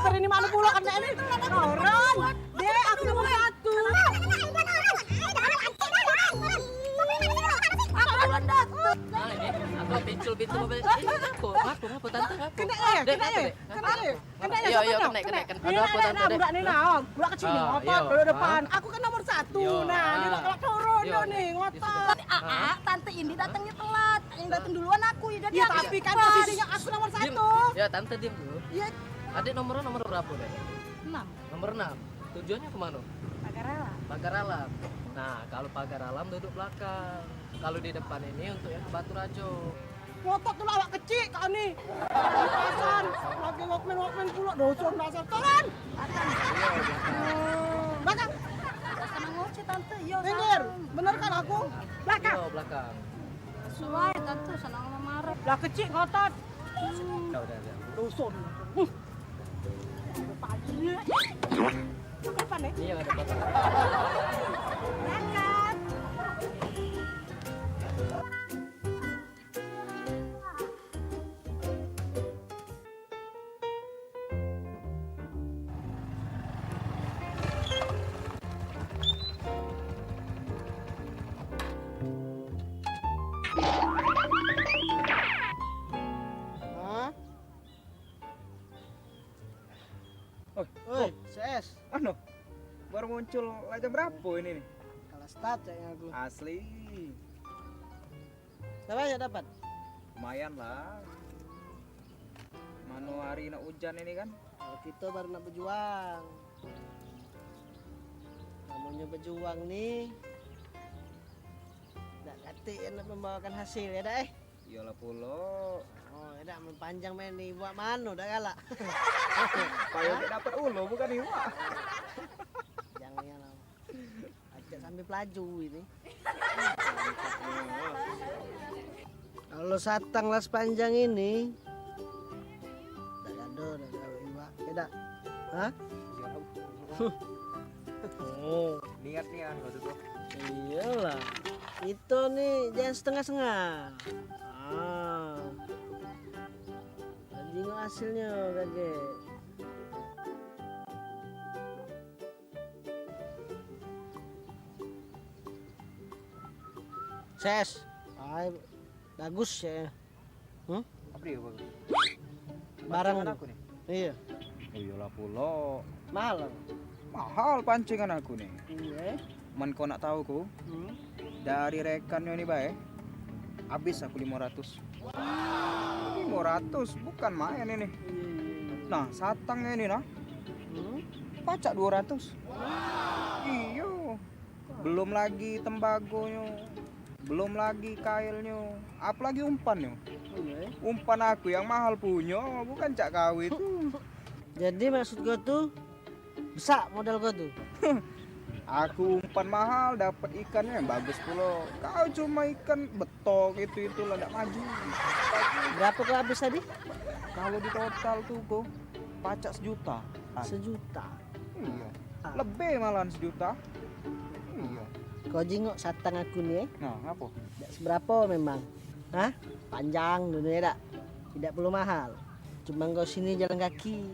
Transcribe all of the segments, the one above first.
Mister ini mana pula karena ini orang. Dek, aku nomor 1. Nah ini, aku pincul pintu mobil. Ngapu tante ngapu. Kena ya. Iya, kena. Ada apa tante dek? Budak nih nah, budak kecil nih, ngotot dari depan. Aku kan nomor 1. Nah, dia bakal turun nih, ngotot. Tante ini datangnya telat. Yang datang duluan aku, ya Ya tapi kan posisinya aku nomor 1. Ya tante diam dulu. Iya. Adik nomor berapa dek? 6. Nomor 6. Tujuannya kemana? Pagarala. Pagar alam. Nah, kalau pagar alam duduk belakang. Kalau di depan ini untuk yang ke Batu Rajo. Ngotot tuh awak kecil kau nih. Pasan, lagi walkman pula dosa dasar turun. Belakang. Sama ngoceh tante. Yo, Pinggir. Bener kan aku? Belakang. Iya, belakang. Sesuai tante, senang memarah. Lah kecil ngotot. Udah. Dosa. Pagi. Apa nih? Iya, ada batas. Belakang. Oi, CS. Anu, baru muncul jam berapa ini nih? Kalah start ya aku. Asli, Berapa ya dapat? lumayan lah. Manu hari nak hujan ini kan? Kalau kita baru nak berjuang. Namanya berjuang nih. Nak kata nak membawakan hasil ya dah Iyalah pulo. Oh, ya dah panjang main nih buat mano dah galak. Payung dapat ulo bukan iwa. Jangan ya lah. Ajak sambil pelaju ini. Kalau satang las panjang ini, dah ada iwa, ya dah. Hah? Oh, Niat nih waktu itu. iyalah. Itu nih jangan setengah-setengah. Tadi nggak hasilnya kakek. Ses, bagus ya. Apa dia bagus? Barang Pancingan tuh. aku nih. Iya, Iyalah pulo. mahal. Mahal pancingan aku nih. Iya. Man kau nak tahu ku? Dari rekannya nih bae. Habis aku 500. 500 bukan main ini. Nah, satangnya ini nah. Pacak 200. Iyo. Belum lagi tembagonya. Belum lagi kailnya. Apalagi umpannya. Umpan aku yang mahal punya, bukan cak kau itu. Jadi maksud gua tuh besar modal gua tuh. Aku umpan mahal dapat ikannya yang bagus pula. Kau cuma ikan betok itu lah tidak maju. Berapa kau habis tadi? Kalau di total tuh kok pacak 1 juta. 1 juta. Iya. Lebih malahan 1 juta. Iya. Kau jengok satang aku nih, Nah, apa? tidak seberapa memang. Hah? Panjang dunia tak? Tidak perlu mahal. Cuma kau sini jalan kaki.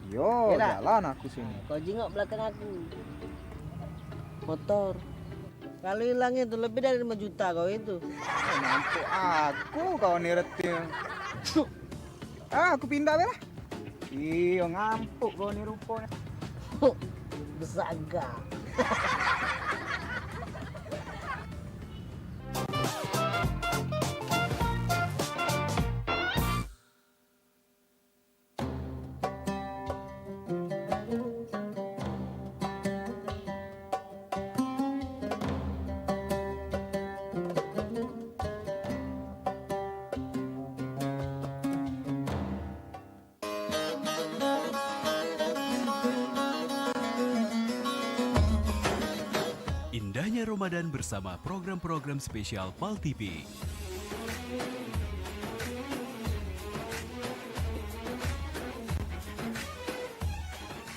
Yo, Iya dah. jalan aku sini. Kau jengok belakang aku. Motor. Kalau hilang itu lebih dari 5 juta kau itu. Mampu aku kau niretin. Aku pindah lah. Iya, ngampuk kau nih rupanya. Besaga. Indahnya Ramadan bersama program-program spesial PAL TV.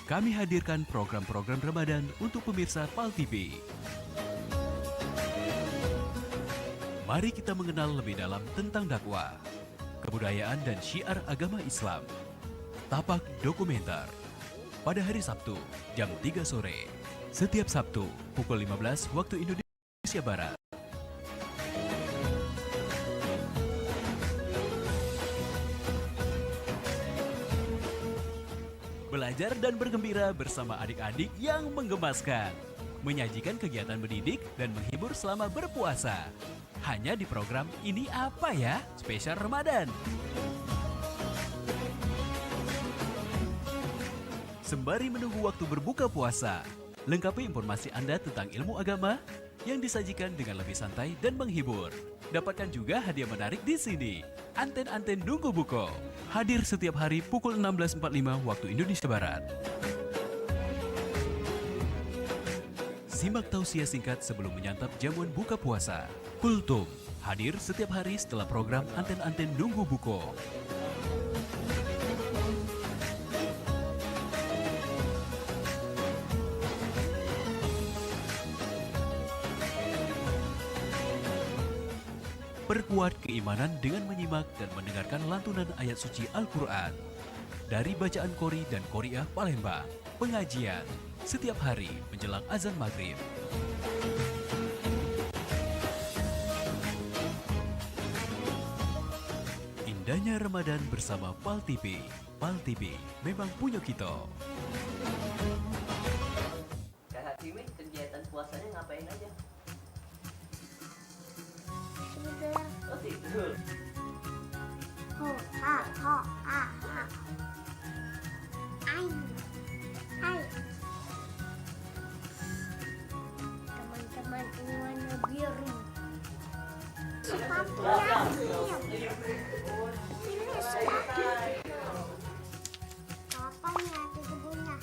Kami hadirkan program-program Ramadan untuk pemirsa PAL TV. Mari kita mengenal lebih dalam tentang dakwah, kebudayaan dan syiar agama Islam. Tapak Dokumenter. Pada hari Sabtu, jam 3 sore. Setiap Sabtu, pukul 15 waktu Indonesia Barat. Belajar dan bergembira bersama adik-adik yang menggemaskan. Menyajikan kegiatan mendidik dan menghibur selama berpuasa. Hanya di program Ini Apa Ya? Spesial Ramadan. Sembari menunggu waktu berbuka puasa, lengkapi informasi Anda tentang ilmu agama yang disajikan dengan lebih santai dan menghibur. Dapatkan juga hadiah menarik di sini. Anten-anten Nunggu Buko. Hadir setiap hari pukul 16.45 waktu Indonesia Barat. Simak tausiah singkat sebelum menyantap jamuan buka puasa. Kultum. Hadir setiap hari setelah program Anten-anten Nunggu Buko. Perkuat keimanan dengan menyimak dan mendengarkan lantunan ayat suci Al-Quran. Dari bacaan Qori dan Qoriah Palembang. Pengajian. Setiap hari menjelang azan maghrib. Indahnya Ramadan bersama Pal TV. Pal TV memang punya kita. Kak Hakimi, kegiatan puasanya ngapain aja? Oh, tidur. Ho, ha, ho, ha, ha. Ai. Hai. Teman-teman ini warna biru. Sepatunya hitam. Ini sepatu. Kapan ya di kebunnya?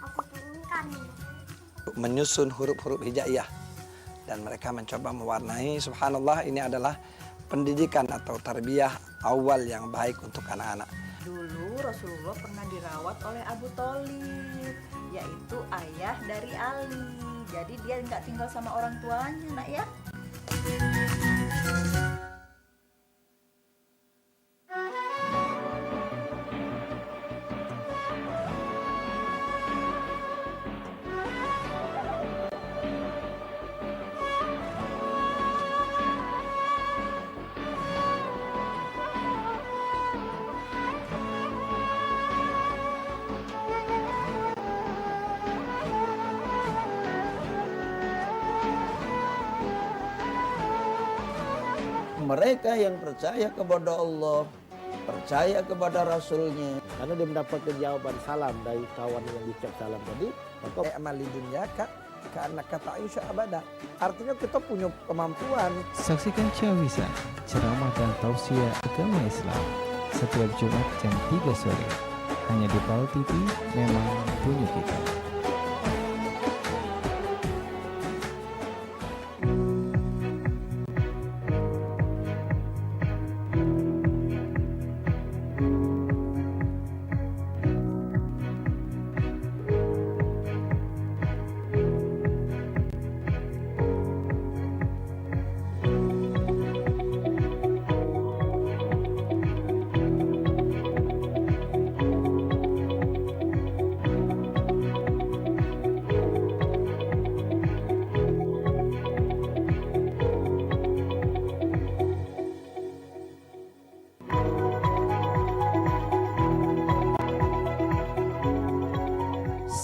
Aku turunkan. Menyusun huruf-huruf hijaiyah dan mereka mencoba mewarnai. Subhanallah, ini adalah pendidikan atau tarbiyah awal yang baik untuk anak-anak. Dulu Rasulullah pernah dirawat oleh Abu Tholib, yaitu ayah dari Ali. Jadi dia nggak tinggal sama orang tuanya, nak ya. Mereka yang percaya kepada Allah, percaya kepada Rasulnya, Karena dia mendapatkan jawaban salam dari kawan yang diucap salam tadi, maka Amali dunyaka karena kata Aisyah abada. Artinya kita punya kemampuan. Saksikan Syawisa, ceramah dan tausiah agama Islam setiap Jumat jam 3 sore. Hanya di Pal TV, memang punya kita.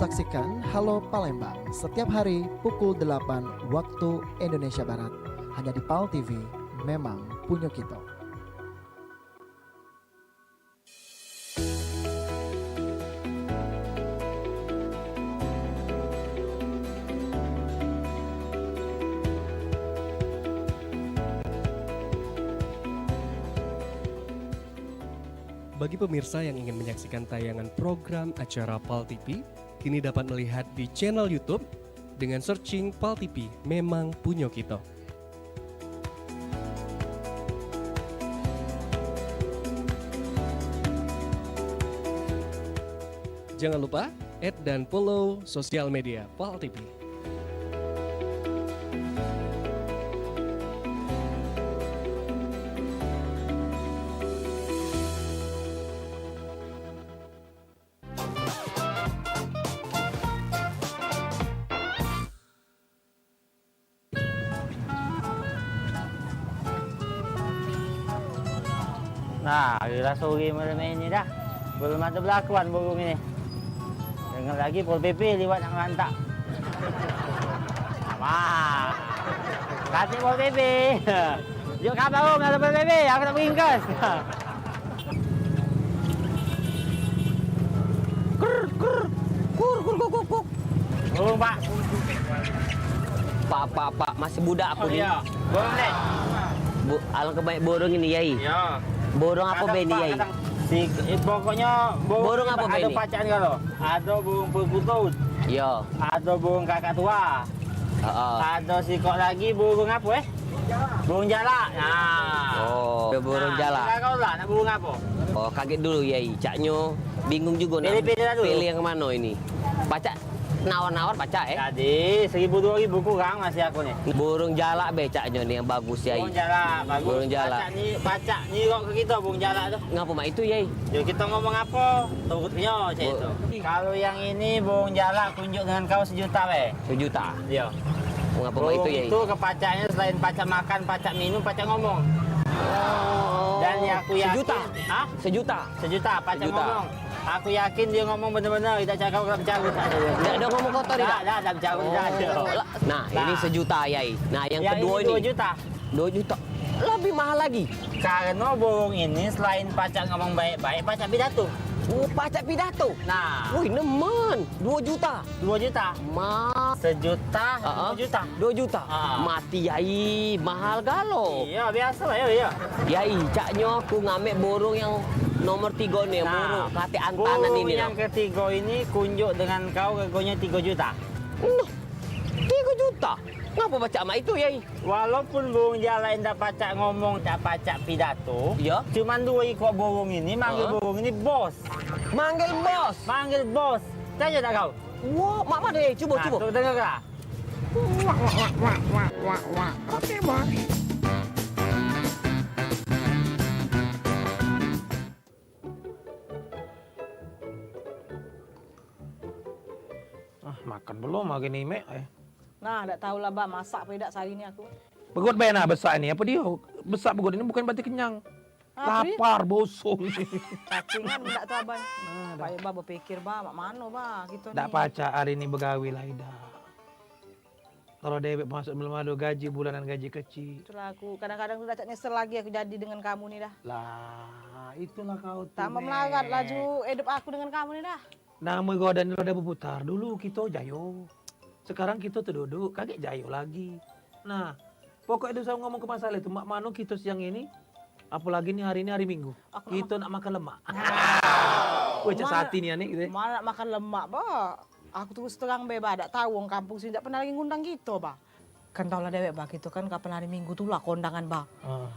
Saksikan Halo Palembang setiap hari pukul 8 waktu Indonesia Barat. Hanya di Pal TV, memang punya kita. Bagi pemirsa yang ingin menyaksikan tayangan program acara Pal TV, kini dapat melihat di channel YouTube dengan searching Pal TV, memang punya kita. Jangan lupa add dan follow sosial media Pal TV. Nah, gila sore malam ini dah. Belum ada berlakuan burung ini. Dengar lagi Pol PP lewat nak lantak. Wah. Kasih Pol PP. Yuk kabar om, ada Pol PP. Aku nak beringkas. Kur. Burung pak. Pak, masih budak aku ni. Ya. Burung ni. Alangkah baik burung ini, Yai. Ya. Burung apa Beni, Yai? Pokoknya burung apa ada Beni? pacan kalau. Ada burung perkutut. Ya. Ada burung kakak tua. Ada sikok lagi burung apa Burung jalak. Nah. Oh, burung jalak. Kau lah nak burung apa? Oh, kaget dulu, Yai. Caknyo bingung juga nak Pilih dulu. pilih yang mana ini. Pacak nawar-nawar pacak Jadi 1.000-2.000 kurang masih aku ni. Burung jalak be caknyo ni yang bagus, Yai. Burung jalak bagus. Burung jalak. Pacak ni kok ke kita burung jalak tu. Ngapa mak itu, Yai? Jadi kita ngomong apa? Turutnya macam itu. Kalau yang ini burung jalak kunjuk dengan kau 1 juta be. 1 juta. Ya. Ngapa mak itu, Yai? Itu kepacaknya selain pacak makan, pacak minum, pacak ngomong. Dan yang aku yakin 1 juta. Hah? 1 juta. 1 juta pacak 1 juta. ngomong. Aku yakin dia ngomong benar-benar, tidak cakap kalau bercarut. Tidak ada ngomong kotor tidak? Tidak bercarut, tidak ada. Nah, ini 1 juta, Yai. Nah, yang kedua ini ini 2 juta. 2 juta. Lebih mahal lagi. Karena burung ini selain pacak ngomong baik-baik, pacak pidato. Oh, pacak pidato. Nah. Wih, nemen. 2 juta. 2 juta. 1 juta, 2 juta. 2 juta. Mati, Yai. Mahal galo. Iya, biasa lah ya. Yai, caknyo aku ngambil burung yang nomor 3 nih, burung kate antanan burung ini. Yang ketiga ini kunjuk dengan kau regonya 3 juta. 3 juta? Ngapa baca mak itu, Yai? Walaupun burung jalak tidak pacak ngomong, tak pacak pidato, ya. Cuman 2 ekor burung ini manggil burung ini bos. Manggil bos? Manggil bos. Tanya tak kau? Wah, mak mana, Yai? Cuba. Tuh, dengar tak? Oke, bos. Makan belum lagi nih, Mek. Nah, tak tahulah bah masak apa tidak sehari ini aku. Begot bayar besar ini. Apa dia? Besar begot ini bukan berarti kenyang. Lapar, bosong. Cacingan tidak tahu abang. Baik bah berpikir bah, mak mano bah gitu Tak pacar hari ini begawi lah dah. Kalau debit masuk belum ada gaji bulanan gaji kecil. Itulah aku kadang-kadang tuh tak nyesel lagi aku jadi dengan kamu nih dah. Lah, itulah kau tuh. Tambah melarat laju hidup aku dengan kamu nih dah. Nama godan roda berputar. Dulu kita jayo. Sekarang kita terduduk, kaget jayo lagi. Nah, pokoknya itu saya ngomong ke masalah itu. Mak Mano kita siang ini, apalagi nih hari ini hari Minggu. Kita nak makan lemak. Wah, sati nih aneh gitu. Mana nak makan lemak, bah? Aku terus terang bebas, tak tahu orang kampung sini tak pernah lagi ngundang gitu, bah. Kan tau lah dewek, bah, gitu kan kapan hari Minggu tuh lah kondangan, bah.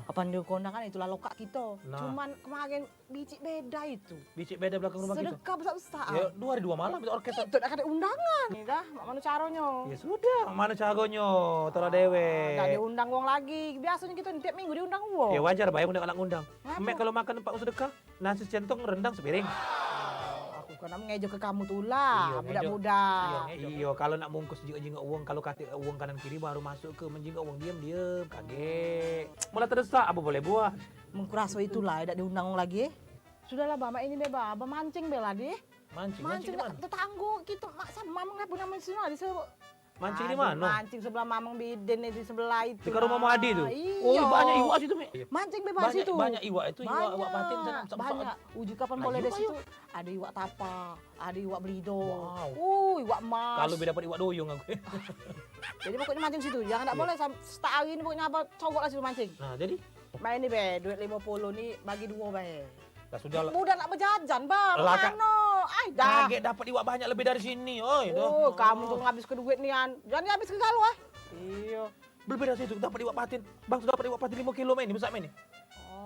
Kapan dia kondangan itulah lokak kita. Nah. Cuman kemarin bicik beda itu. Bicik beda belakang rumah kita. Sedekah besar-besar. Ya, 2 hari 2 malam itu orkestra. Itu ada undangan. Nih dah, mak mana caranya? Ya sudah, mana cagonyo, tara dewe. Nggak diundang wong lagi. Biasanya kita tiap minggu diundang wong. Ya wajar, baik undang anak undang. Mek kalau makan tempat sedekah, nasi centong rendang sepiring. Aku kan ngejo ke kamu tuh lah, budak-budak. Iya, kalau nak bungkus jingok uang, kalau kata uang kanan kiri baru masuk ke menjingok uang diam, kaget. Mulai terdesak, apa boleh buat? Mengkuraso itulah, tidak diundang lagi. Sudahlah, Bama ini beba, Abah mancing bela deh. Mancing Mancing tetangga kita, mak sama mamang nggak punya mancing di sebelah. Mancing di mana? Mancing sebelah mamang Biden di sebelah itu. Di rumah Mama Adi tuh. Iya. Oh, banyak iwak situ, Mek. Mancing bebas itu. Banyak iwak itu, iwak patin sana. Banyak. Uji kapan boleh dari situ? Ada iwak tapa, ada iwak belido. Wow. Iwak emas. Kalau beda dapat iwak doyong aku. Jadi pokoknya mancing situ. Jangan tak boleh setiap hari ini pokoknya apa cowok lah situ mancing. Nah, jadi main ini be, duit 50 nih bagi 2 be. Lah sudah lah. Mudah nak berjajan, Bang. Lah, Mano? Ay, dah. Kaget dapat iwak banyak lebih dari sini. Oi, oh, kamu tuh ngabis ke duit nih, An. Jangan habis ke galau, ah. Iya. Berbeda situ dapat iwak patin. Bang sudah dapat iwak patin 5 kilo ini besar ini.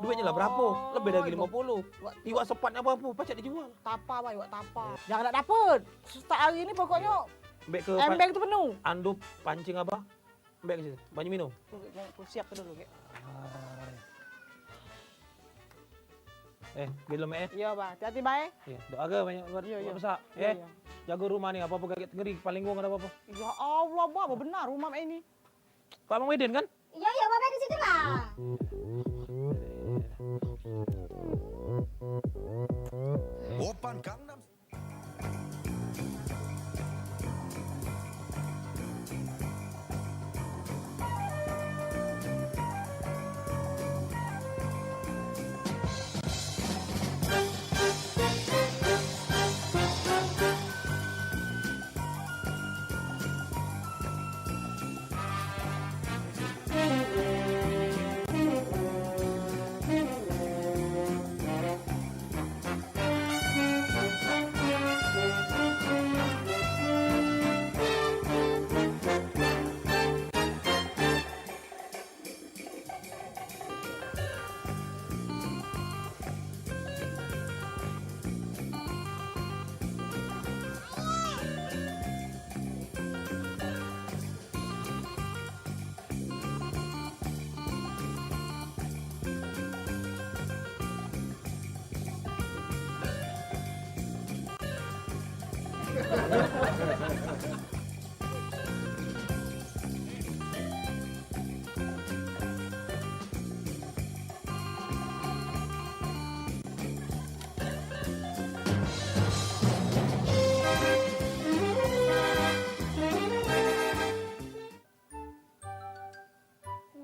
Duitnya lah berapa? Lebih dari 50. Iwak sepatnya apa? Pacak dijual. Tapa, Pak, iwak tapa. Jangan nak dapet. Setiap hari ini pokoknya embeng tuh penuh. Andup pancing apa? Embeng ke situ. Banyak minum. Siap dulu, Kek. Belum Iya, Pak. Hati-hati, Pak. Iya, doa ke banyak besar. Jaga rumah nih, apa-apa gaget ngeri, paling gua enggak ada apa-apa. Ya Allah, Pak, benar rumah ini. Pak Bang Weden kan? Iya, Bapak di situ lah. Open Gangnam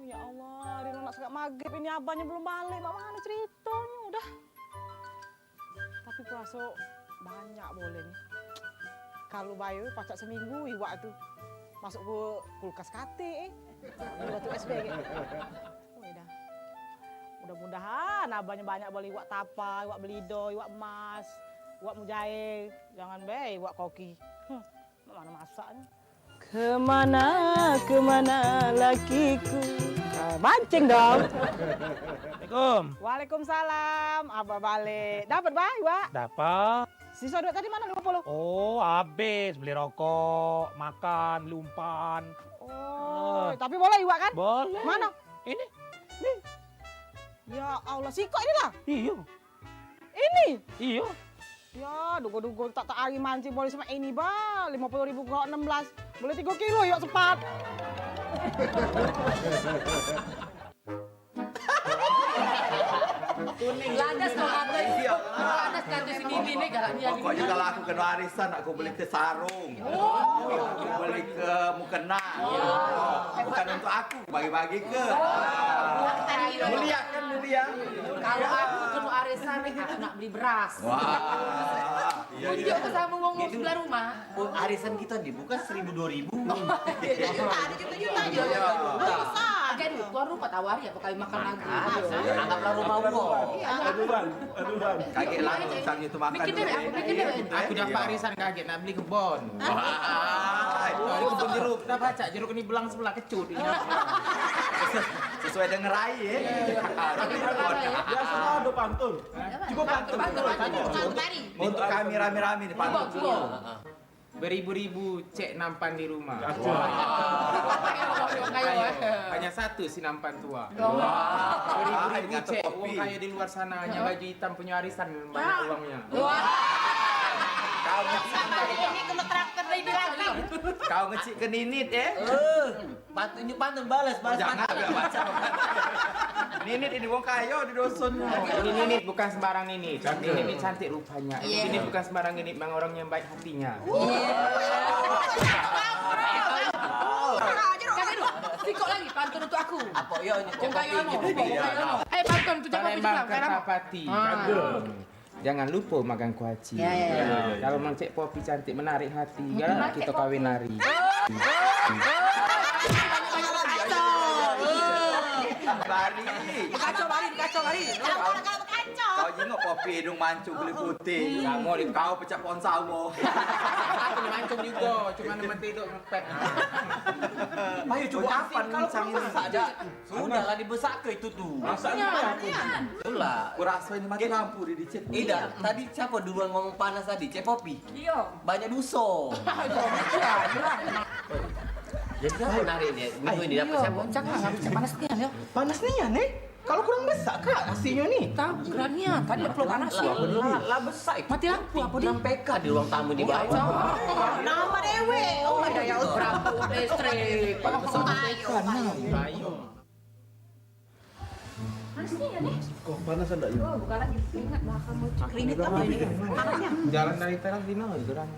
Ya Allah, Rino nak segak maghrib ini abahnya belum balik. Mak mana ceritanya udah. Tapi puasa banyak boleh nih. Kalau bayu pacak seminggu iwak tuh masuk ke kulkas kate waktu SBG. Udah. Mudah-mudahan abahnya banyak boleh iwak tapa, iwak belido, iwak emas, iwak mujair. Jangan be iwak koki. Mana masaknya? Kemana lakiku? Mancing dong. Assalamualaikum. Waalaikumsalam. Abah balik. Dapat bah, Wak? Dapat. Sisa duit tadi mana 50? Oh, habis beli rokok, makan, beli umpan. Oh, tapi boleh Iwak kan? Boleh. Mana? Ini. Nih. Ya Allah, siko ini lah. Iya. Ini? Iya. Ya, dugo-dugo tak hari mancing boleh sama ini bah. 50.000 kok 16. Boleh 3 kilo yuk sepat. Kuning ladas kau kata itu. Ladas kata si Mimi nih galaknya. Pokoknya kalau aku kena warisan, aku beli ke sarung. Aku beli ke mukena. Bukan untuk aku, bagi-bagi ke. Mulia kan mulia. Kalau aku kena arisan nih, aku nak beli beras. Wah. Dia aku sama ngomong sebelah rumah. Arisan kita dibuka 1.000-2.000. Ada juta-juta aja. Oke, tuan rumah tawari apa kali makan lagi. Anggaplah rumah gua. Aduh bang. Kaget lah sang itu makan. Bikin deh, aku bikin deh. Aku dapat arisan kaget nak beli kebon. Wah. Dari kebun jeruk, dah baca jeruk ini belang sebelah kecut. Sesuai dengan rai ya. Biasa ada pantun. Coba pantun. Untuk kami rame-rame nih pantun. Beribu-ribu cek nampan di rumah. Hanya satu si nampan tua. Beribu-ribu cek uang kaya di luar sana. Hanya baju hitam punya arisan banyak uangnya. Kau ngecik ke Ninit ya? Pantun balas. Jangan baca. Ninit ini wong kaya di dusunnya. Ini Ninit bukan sembarang Ninit. Ninit cantik rupanya. Ini bukan sembarang Ninit, memang orang yang baik hatinya. Sikok lagi pantun untuk aku. Apa ya ini? Pantun untuk Cak Popi juga. Kerapati. Jangan lupa makan kuaci. Kalau Mang Cek Popi cantik menarik hati, ya kita kawin lari. Dikacau lari. Kau jengok Popi hidung mancung kulit putih. Kamu kau pecah pohon sawo. Aku mancung juga, cuma mati itu ngepet. Ayo coba kapan mancang ini? Sudahlah dibesak ke itu tuh. Maksudnya. Itulah. Kurasa ini mati lampu di dicet. Tidak, tadi siapa duluan ngomong panas tadi? Cek Popi. Iya. Banyak duso. Jadi siapa narik dia? Minggu ini dapat siapa? Jangan panas nian ya. Panas nian nih? Kalau kurang besar kak nasinya nih. Tahu kurangnya. Tadi peluk panas sih. Lah besar. Mati lampu apa dia? PK di ruang tamu di bawah. Nama dewe. Oh ada ya. Berapa listrik? Kalau besar PK 6. Panasnya ya nih. Kok panas enggak ya? Oh, bukan lagi keringat belakang mau keringet apa ini? Panasnya. Jalan dari teras di mana itu kan?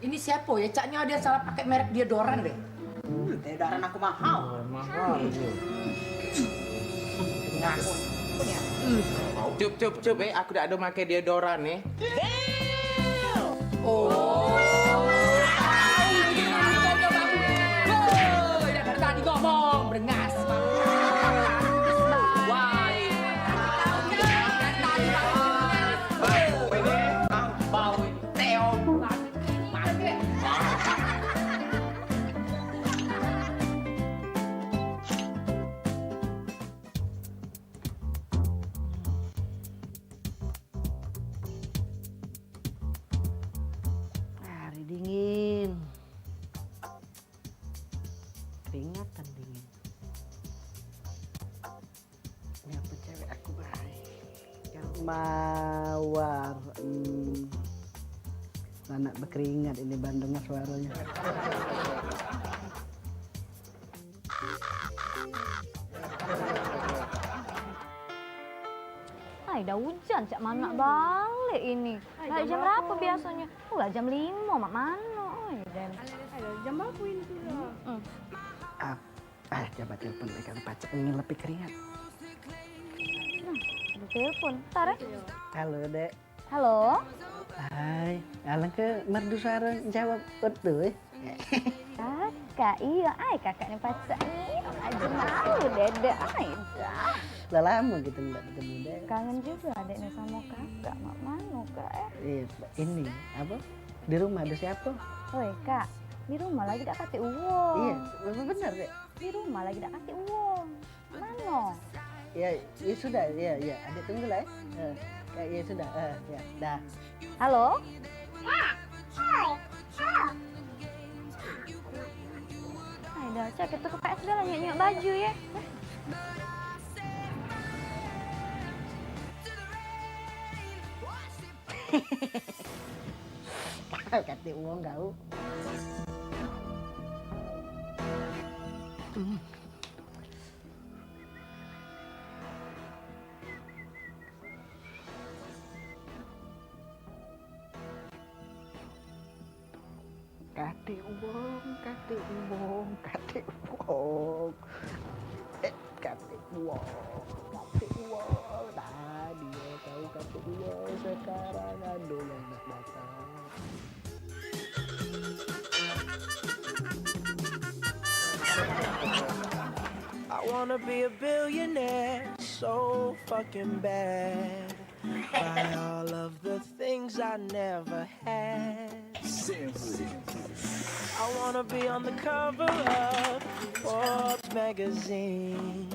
Ini siapa ya? Caknya dia salah pakai merek deodoran deh. Deodoran aku mahal. Mahal. Cup, aku dah ada pakai deodoran Oh. Dari tadi ngomong berengas. Hari dingin. Keringatan dingin. Nyapa cewek aku baik. Yang mawar. Anak berkeringat ini Bandung suaranya. Ay, udah hujan, cak mana balik ini. Lah jam berapa biasanya? Lah jam 5, mak mano. Jam berapa ini sudah? Coba telepon mereka pacak ingin lebih keringat. Ada telepon, ntar ya. Halo, Dek. Halo? Hai, alang ke merdu suara jawab betul. Kakak, iya. Ay, kakaknya pacak nih. Aja malu, Dede. Ay, dah. Udah lama gitu nggak ketemu, Dek. Kangen juga adeknya sama kakak, mak mano, Kak. Iya, ini apa? Di rumah ada siapa? Woi, Kak. Di rumah lagi dak kasih uang. Iya, benar, Dek. Di rumah lagi dak kasih uang. Mano? Ya sudah, ya. Adik tunggu lah ya. Ya sudah, ya, dah. Halo? Ay, dah, cak kita ke PS dah lah nyak baju ya. Kata uang kau. Kate uang. Kate uang. Kate uang. Tadi kau kate uang, sekarang ada yang datang. I wanna be a billionaire so fucking bad. Buy all of the things I never had. I wanna be on the cover of Forbes magazine,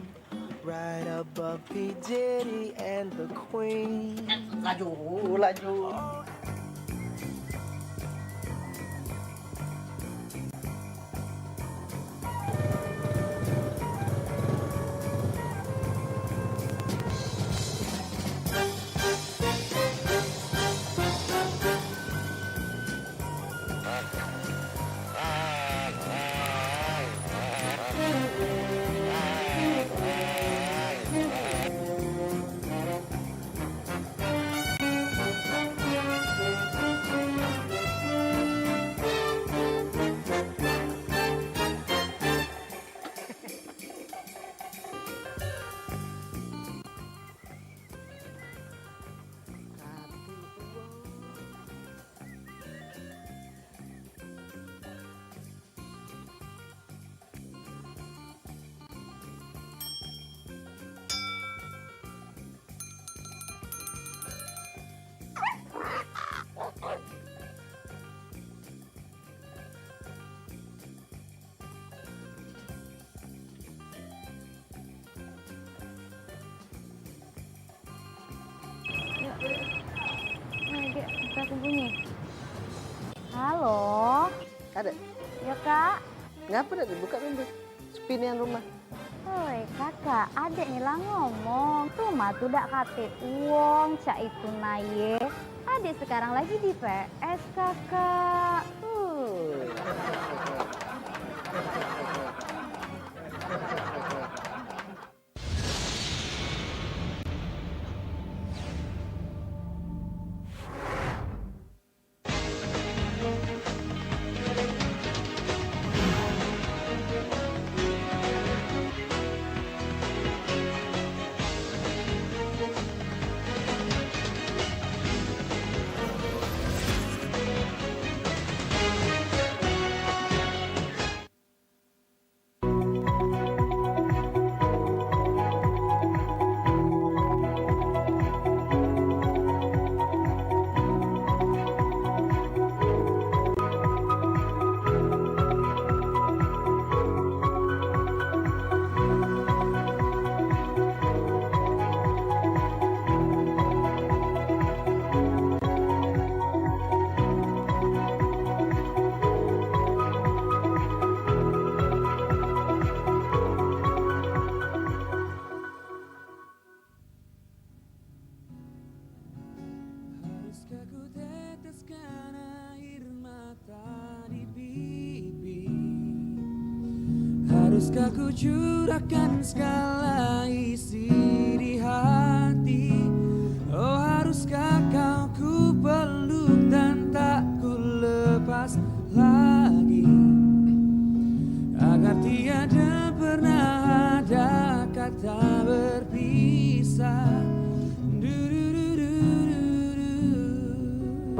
right above P. Diddy and the Queen. Laju. Nah, dia aku bunyi. Halo? Ada. Ya kak. Ngapa dah dibuka pintu? Sepi nian rumah. Hoi kakak, adek nih lah ngomong. Tuh mah tuh dak kate uang, cak itu naye. Adek sekarang lagi di PS kakak. Haruskah ku teteskan air mata di pipi? Haruskah ku curahkan segala isi di hati? Oh haruskah kau ku peluk dan tak ku lepas lagi? Agar tiada pernah ada kata berpisah.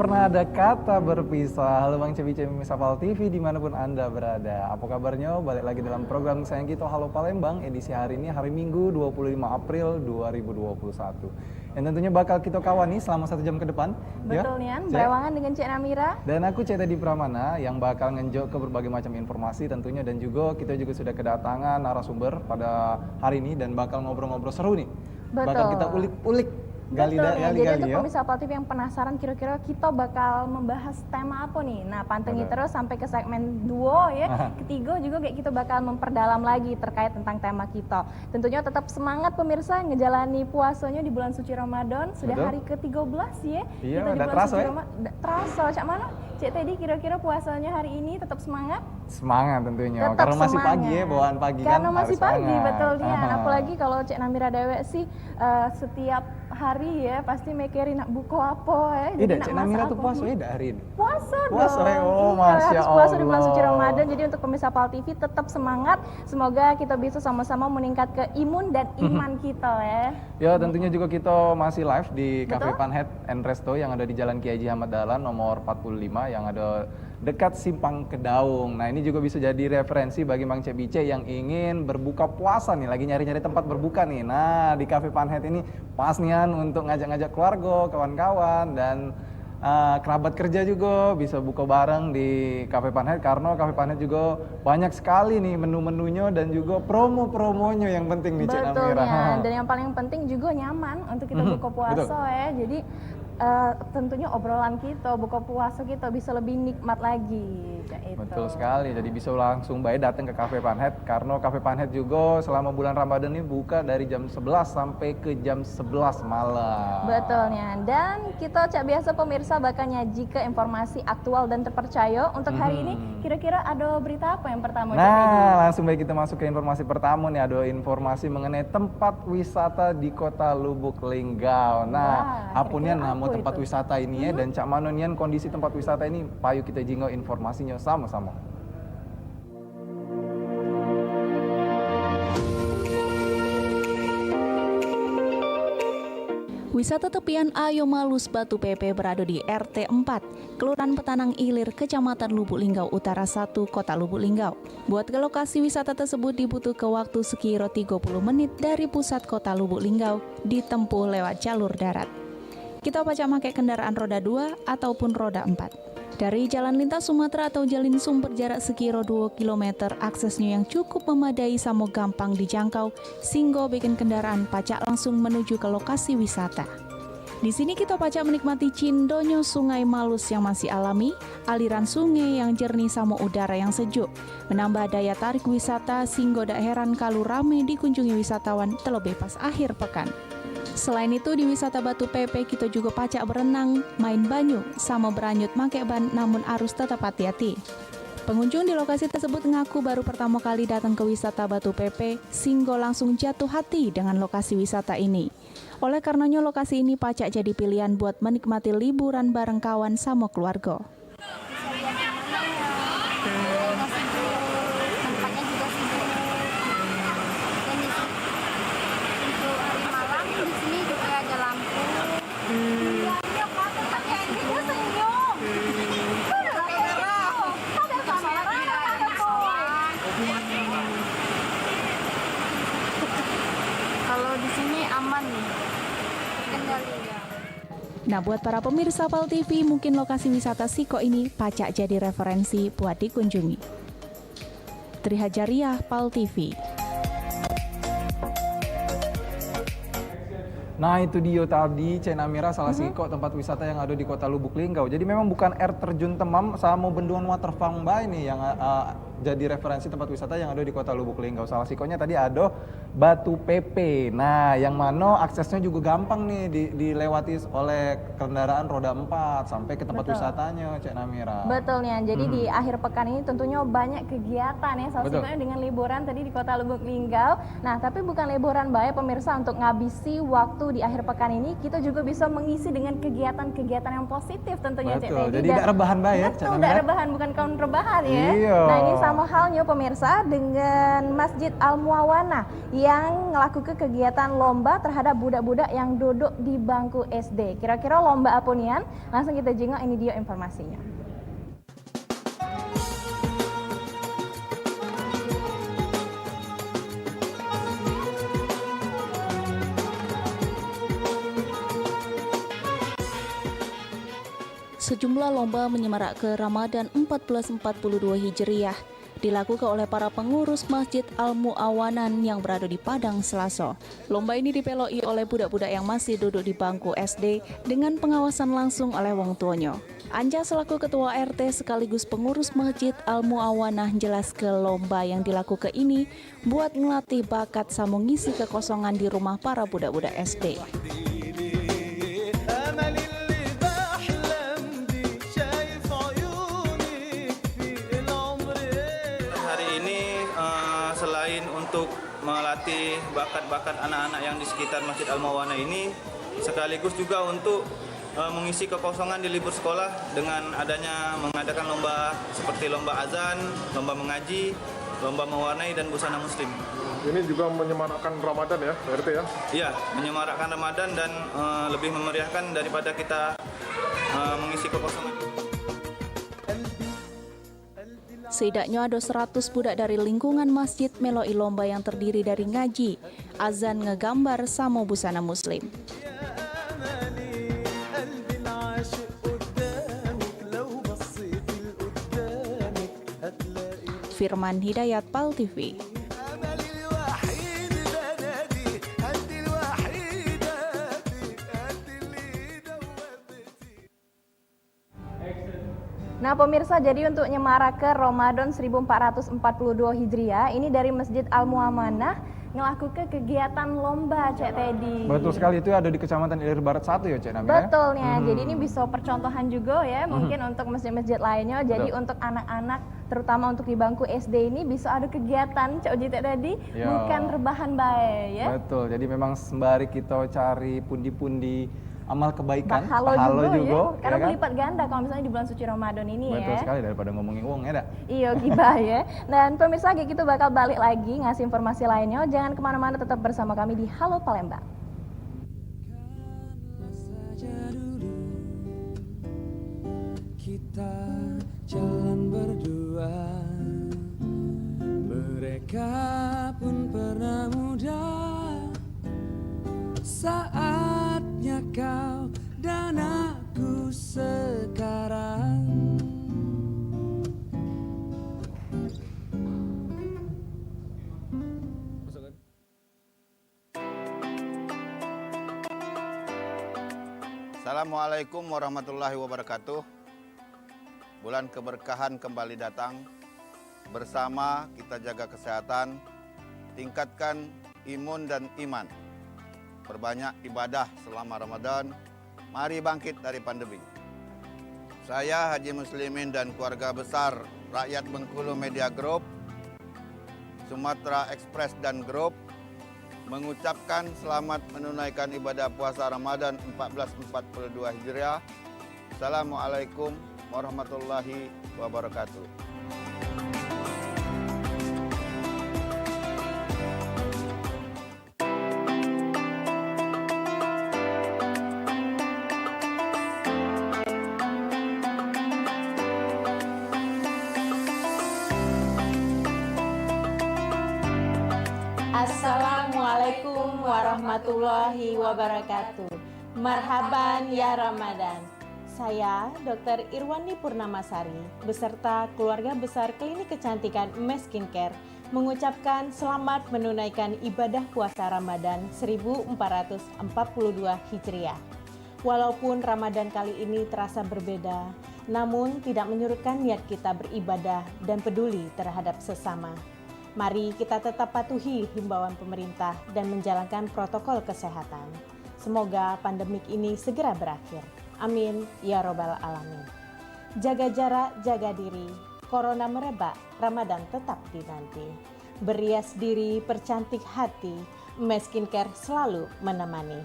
Pernah ada kata berpisah. Halo Bang Cebi Pemirsa Pal TV dimanapun Anda berada. Apa kabarnya? Balik lagi dalam program sayang kita Halo Palembang. Edisi hari ini hari Minggu 25 April 2021. Yang tentunya bakal kita kawani selama 1 jam ke depan. Betul Nian, berewangan dengan Cik Namira. Dan aku Cik Teddy Pramana yang bakal ngenjok ke berbagai macam informasi tentunya. Dan juga kita juga sudah kedatangan narasumber pada hari ini dan bakal ngobrol-ngobrol seru nih. Betul. Bakal kita ulik-ulik. Betul ya, jadi untuk pemirsa Pal TV yang penasaran kira-kira kita bakal membahas tema apa nih. Nah pantengin terus sampai ke segmen duo ya. Ketiga juga kayak kita bakal memperdalam lagi terkait tentang tema kita. Tentunya tetap semangat pemirsa ngejalani puasanya di bulan suci Ramadan. Sudah hari ke-13 ya. Iya, kita di bulan terasa suci ya. Ramadan. Terasa, Cak mana? Cik Teddy kira-kira puasanya hari ini tetap semangat? Semangat tentunya, Tetap karena masih semangat. pagi ya, bawaan pagi Karena kan masih harus pagi, semangat. betul dia. Apalagi kalau Cik Namira dewek sih setiap hari ya pasti mikirin nak buka apa ya. Iya, nak Cik Namira masak tuh apa puasa nih. ya hari ini? Puasa dong. Puasa ya, oh Iya, Masya harus puasa di bulan suci Allah. Ramadan. Jadi untuk pemirsa Pal TV tetap semangat. Semoga kita bisa sama-sama meningkat ke imun dan iman kita ya. Ya tentunya juga kita masih live di Cafe Betul. Panhead and Resto yang ada di Jalan Kiai Haji Ahmad Dahlan nomor 45 yang ada dekat Simpang Kedaung. Nah ini juga bisa jadi referensi bagi Mang Cebice yang ingin berbuka puasa nih, lagi nyari-nyari tempat berbuka nih. Nah di Cafe Panhead ini pas nian untuk ngajak-ngajak keluarga, kawan-kawan dan kerabat kerja juga bisa buka bareng di Cafe Panhead karena Cafe Panhead juga banyak sekali nih menu-menunya dan juga promo-promonya yang penting nih Cik Namira. Betulnya. Dan yang paling penting juga nyaman untuk kita buka puasa betul. ya. Jadi tentunya obrolan kita, buka puasa kita bisa lebih nikmat lagi. Kayak Betul itu. sekali, jadi bisa langsung baik datang ke Cafe Panhead karena Cafe Panhead juga selama bulan Ramadan ini buka dari jam 11 sampai ke jam 11 malam. Betulnya. Dan kita cak biasa pemirsa bakal nyaji ke informasi aktual dan terpercaya. Untuk hari ini kira-kira ada berita apa yang pertama? Cak Edi? Nah, langsung baik kita masuk ke informasi pertama nih, ada informasi mengenai tempat wisata di Kota Lubuk Linggau. Nah, apunian nama tempat wisata ini ya dan cak manonian kondisi tempat wisata ini, payu kita jinggo informasinya sama-sama. Wisata tepian Ayo Malus Batu PP berada di RT 4, Kelurahan Petanang Ilir, Kecamatan Lubuk Linggau Utara 1, Kota Lubuk Linggau. Buat ke lokasi wisata tersebut dibutuhkan waktu sekira 30 menit dari pusat Kota Lubuk Linggau, ditempuh lewat jalur darat. Kita pacak pakai kendaraan roda 2 ataupun roda 4. Dari Jalan Lintas Sumatera atau Jalin Sum berjarak sekira 2 km, aksesnya yang cukup memadai sama gampang dijangkau, sehingga bikin kendaraan pacak langsung menuju ke lokasi wisata. Di sini kita pacak menikmati cindonyo Sungai Malus yang masih alami, aliran sungai yang jernih sama udara yang sejuk, menambah daya tarik wisata sehingga tak heran kalau rame dikunjungi wisatawan terlebih pas akhir pekan. Selain itu di wisata Batu Pepe kita juga pacak berenang, main banyu, sama beranyut make ban namun harus tetap hati-hati. Pengunjung di lokasi tersebut mengaku baru pertama kali datang ke wisata Batu Pepe, sehingga langsung jatuh hati dengan lokasi wisata ini. Oleh karenanya lokasi ini pacak jadi pilihan buat menikmati liburan bareng kawan sama keluarga. Tempatnya juga sejuk. Dan untuk hari malam di sini juga ada lampu. Iya, tempatnya ini senyum. Kalau di sini aman nih, terkendali ya. Nah, buat para pemirsa PAL TV, mungkin lokasi wisata Siko ini pacak jadi referensi buat dikunjungi. Trihajariah, PAL TV. Nah itu dia tadi Cek Namira salah Siko tempat wisata yang ada di kota Lubuk Linggau. Jadi memang bukan air terjun Temam sama Benduan Waterfall Bay nih yang jadi referensi tempat wisata yang ada di kota Lubuk Linggau. Salah Sikonya tadi ada Batu Pepe. Nah yang mana aksesnya juga gampang nih dilewati oleh kendaraan roda 4 sampai ke tempat wisatanya Cek Namira. Betul nih, jadi di akhir pekan ini tentunya banyak kegiatan ya, salah satunya dengan liburan tadi di kota Lubuk Linggau. Nah tapi bukan liburan baik pemirsa, untuk ngabisi waktu di akhir pekan ini kita juga bisa mengisi dengan kegiatan-kegiatan yang positif tentunya Cek Teddy. Jadi tidak rebahan baik ya Cek Betul, Namira. tidak rebahan, bukan kaum rebahan ya. Iya. Nah ini sama halnya pemirsa dengan Masjid Al-Muawana yang ngelakukan kegiatan lomba terhadap budak-budak yang duduk di bangku SD. Kira-kira lomba apa nian? Langsung kita jengok, ini dia informasinya. Sejumlah lomba menyemarak ke Ramadan 1442 Hijriah dilakukan oleh para pengurus Masjid Al-Muawanan yang berada di Padang Selasa. Lomba ini dipeloi oleh budak-budak yang masih duduk di bangku SD dengan pengawasan langsung oleh wong tuanya. Anja selaku ketua RT sekaligus pengurus Masjid Al-Muawanah jelas ke lomba yang dilakukan ini buat ngelatih bakat sama ngisi kekosongan di rumah para budak-budak SD. Untuk melatih bakat-bakat anak-anak yang di sekitar Masjid Al-Muawanah ini, sekaligus juga untuk mengisi kekosongan di libur sekolah dengan adanya mengadakan lomba seperti lomba azan, lomba mengaji, lomba mewarnai dan busana muslim. Ini juga menyemarakkan Ramadan ya, RT ya? Iya, menyemarakkan Ramadan dan lebih memeriahkan daripada kita mengisi kekosongan. Setidaknya ada 100 budak dari lingkungan masjid meloi lomba yang terdiri dari ngaji, azan, ngegambar, sama busana muslim. Firman Hidayat, PAL TV. Nah pemirsa, jadi untuk nyemarak ke Ramadan 1442 Hijriah, ini dari Masjid Al-Muawanah ngelakukan kegiatan lomba Cek Teddy. Betul sekali, itu ada di Kecamatan Ilir Barat 1 ya Cek Namira? Betulnya, jadi ini bisa percontohan juga ya, mungkin untuk masjid-masjid lainnya. Jadi untuk anak-anak, terutama untuk di bangku SD ini bisa ada kegiatan Cek Teddy, bukan rebahan baik ya. Betul, jadi memang sembari kita cari pundi-pundi amal kebaikan, pahala juga ya, karena kan? berlipat ganda kalau misalnya di bulan suci Ramadan ini. Betul ya. sekali, daripada ngomongin uang ya dak? Iya gibah ya. Dan pemirsa, kita bakal balik lagi ngasih informasi lainnya. Jangan kemana-mana, tetap bersama kami di Halo Palembang. Kita jalan berdua, mereka pun pernah muda. Saatnya kau dan aku sekarang. Assalamualaikum warahmatullahi wabarakatuh. Bulan keberkahan kembali datang. Bersama kita jaga kesehatan, tingkatkan imun dan iman. Perbanyak ibadah selama Ramadan. Mari bangkit dari pandemi. Saya Haji Muslimin dan keluarga besar Rakyat Bengkulu Media Group, Sumatera Express dan Group mengucapkan selamat menunaikan ibadah puasa Ramadan 1442 Hijriah. Assalamualaikum warahmatullahi wabarakatuh. Assalamualaikum warahmatullahi wabarakatuh. Marhaban ya Ramadan. Saya Dr. Irwandi Purnamasari beserta keluarga besar Klinik Kecantikan Mes Skincare mengucapkan selamat menunaikan ibadah puasa Ramadan 1442 Hijriah. Walaupun Ramadan kali ini terasa berbeda, namun tidak menyurutkan niat kita beribadah dan peduli terhadap sesama. Mari kita tetap patuhi himbauan pemerintah dan menjalankan protokol kesehatan. Semoga pandemik ini segera berakhir. Amin ya robbal alamin. Jaga jarak, jaga diri. Corona merebak, Ramadan tetap dinanti. Berias diri, percantik hati. Mes Skincare selalu menemani.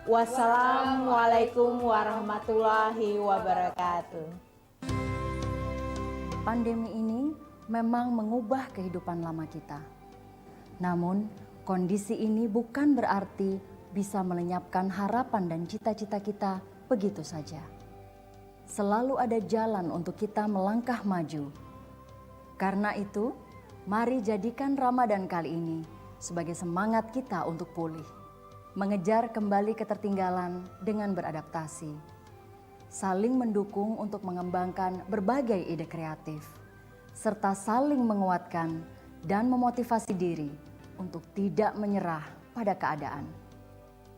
Wassalamualaikum warahmatullahi wabarakatuh. Pandemi ini memang mengubah kehidupan lama kita. Namun, kondisi ini bukan berarti bisa melenyapkan harapan dan cita-cita kita begitu saja. Selalu ada jalan untuk kita melangkah maju. Karena itu, mari jadikan Ramadan kali ini sebagai semangat kita untuk pulih, mengejar kembali ketertinggalan dengan beradaptasi, saling mendukung untuk mengembangkan berbagai ide kreatif, serta saling menguatkan dan memotivasi diri untuk tidak menyerah pada keadaan.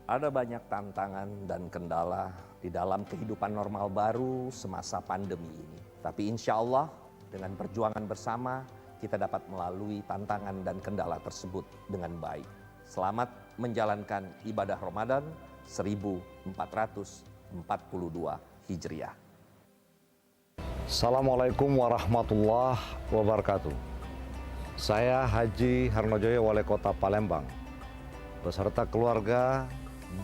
Ada banyak tantangan dan kendala di dalam kehidupan normal baru semasa pandemi ini. Tapi insya Allah dengan perjuangan bersama kita dapat melalui tantangan dan kendala tersebut dengan baik. Selamat menjalankan ibadah Ramadan 1442 Hijriah. Assalamualaikum warahmatullahi wabarakatuh. Saya Haji Harnojoyo, Wali Kota Palembang, beserta keluarga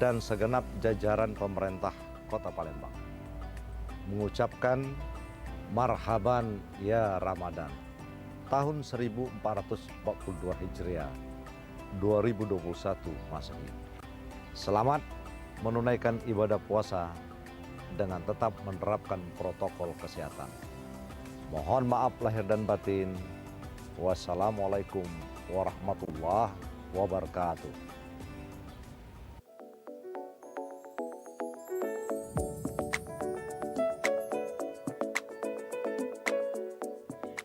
dan segenap jajaran pemerintah Kota Palembang, mengucapkan marhaban ya Ramadan tahun 1442 Hijriah 2021 Masehi. Selamat menunaikan ibadah puasa dengan tetap menerapkan protokol kesehatan. Mohon maaf lahir dan batin. Wassalamualaikum warahmatullahi wabarakatuh.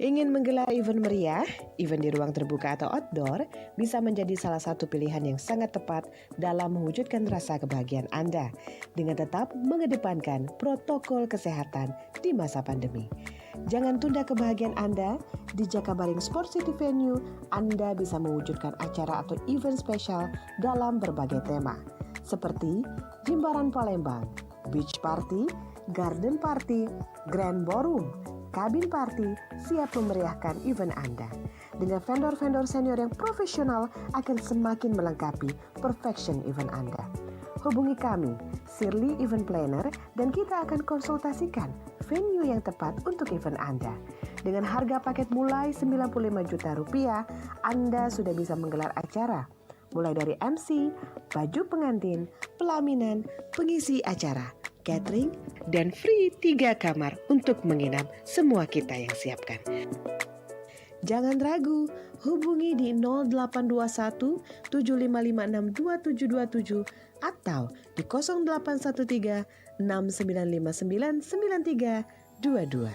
Ingin menggelar event meriah, event di ruang terbuka atau outdoor bisa menjadi salah satu pilihan yang sangat tepat dalam mewujudkan rasa kebahagiaan Anda dengan tetap mengedepankan protokol kesehatan di masa pandemi. Jangan tunda kebahagiaan Anda. Di Jakabaring Sport City Venue, Anda bisa mewujudkan acara atau event spesial dalam berbagai tema, seperti Jimbaran Palembang, Beach Party, Garden Party, Grand Ballroom, Kabin Party siap memeriahkan event Anda. Dengan vendor-vendor senior yang profesional akan semakin melengkapi perfection event Anda. Hubungi kami, Shirley Event Planner, dan kita akan konsultasikan venue yang tepat untuk event Anda. Dengan harga paket mulai 95 juta rupiah, Anda sudah bisa menggelar acara. Mulai dari MC, baju pengantin, pelaminan, pengisi acara, catering, dan free 3 kamar untuk menginap semua kita yang siapkan. Jangan ragu, hubungi di 0821 7556 2727 atau di 0813 6959 9322.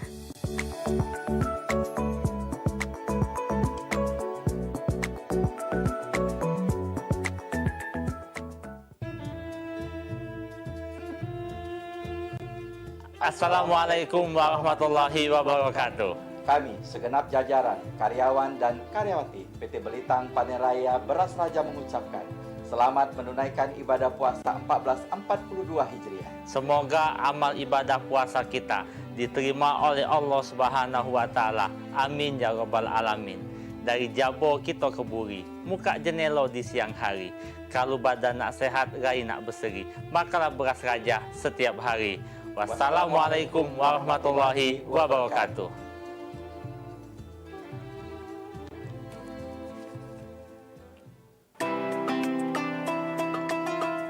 Assalamualaikum warahmatullahi wabarakatuh. Kami, segenap jajaran, karyawan dan karyawati PT Belitang Panen Raya Beras Raja mengucapkan selamat menunaikan ibadah puasa 1442 Hijriah. Semoga amal ibadah puasa kita diterima oleh Allah Subhanahu wa taala. Amin ya rabbal alamin. Dari Jabo kita keburi, muka jenelo di siang hari. Kalau badan nak sehat, rai nak berseri, makalah beras raja setiap hari. Wassalamualaikum warahmatullahi wabarakatuh.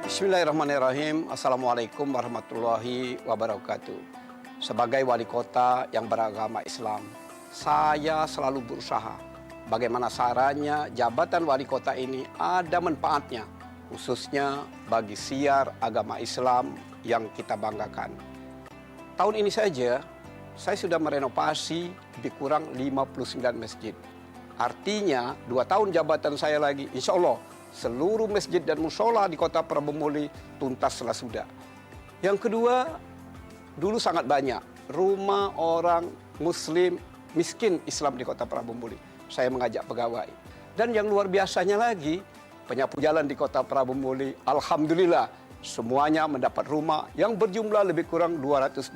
Bismillahirrahmanirrahim. Assalamualaikum warahmatullahi wabarakatuh. Sebagai wali kota yang beragama Islam, saya selalu berusaha bagaimana caranya jabatan wali kota ini ada manfaatnya, khususnya bagi siar agama Islam yang kita banggakan. Tahun ini saja, saya sudah merenovasi lebih kurang 59 masjid. Artinya, 2 tahun jabatan saya lagi, insya Allah, seluruh masjid dan musola di kota Prabumuli tuntaslah sudah. Yang kedua, dulu sangat banyak rumah orang Muslim miskin Islam di kota Prabumuli. Saya mengajak pegawai. Dan yang luar biasanya lagi, penyapu jalan di kota Prabumuli, alhamdulillah, semuanya mendapat rumah yang berjumlah lebih kurang 223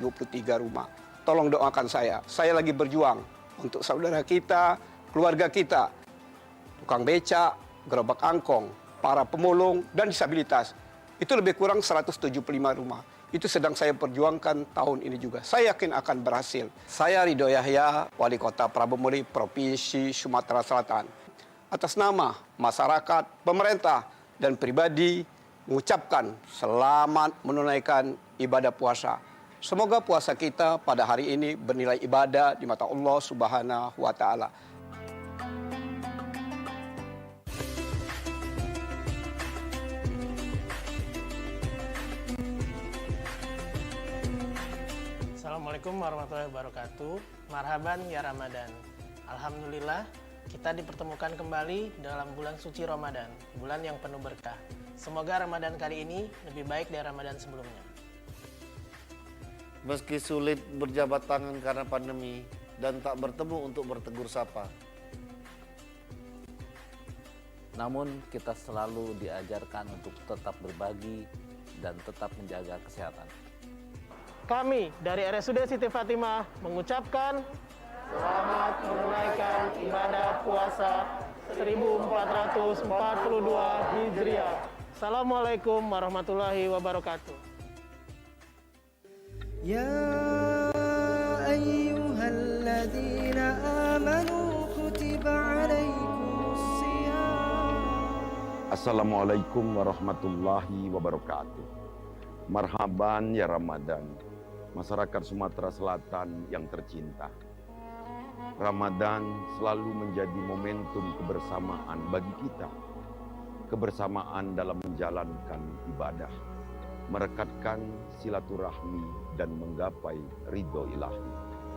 rumah. Tolong doakan saya lagi berjuang untuk saudara kita, keluarga kita, tukang becak, gerobak angkong, para pemulung, dan disabilitas. Itu lebih kurang 175 rumah. Itu sedang saya perjuangkan tahun ini juga. Saya yakin akan berhasil. Saya Ridho Yahya, Wali Kota Prabumuli, Provinsi Sumatera Selatan. Atas nama masyarakat, pemerintah, dan pribadi, mengucapkan selamat menunaikan ibadah puasa. Semoga puasa kita pada hari ini bernilai ibadah di mata Allah Subhanahu wa taala. Assalamualaikum warahmatullahi wabarakatuh. Marhaban ya Ramadan. Alhamdulillah kita dipertemukan kembali dalam bulan suci Ramadan, bulan yang penuh berkah. Semoga Ramadan kali ini lebih baik dari Ramadan sebelumnya. Meski sulit berjabat tangan karena pandemi dan tak bertemu untuk bertegur sapa, namun kita selalu diajarkan untuk tetap berbagi dan tetap menjaga kesehatan. Kami dari RSUD Siti Fatimah mengucapkan selamat menunaikan ibadah puasa 1442 Hijriah. Assalamualaikum warahmatullahi wabarakatuh. Ya ayyuhalladzina amanu kutiba alaikumusiyam. Assalamualaikum warahmatullahi wabarakatuh. Marhaban ya Ramadan. Masyarakat Sumatera Selatan yang tercinta, Ramadan selalu menjadi momentum kebersamaan bagi kita. Kebersamaan dalam menjalankan ibadah, merekatkan silaturahmi dan menggapai ridho ilahi.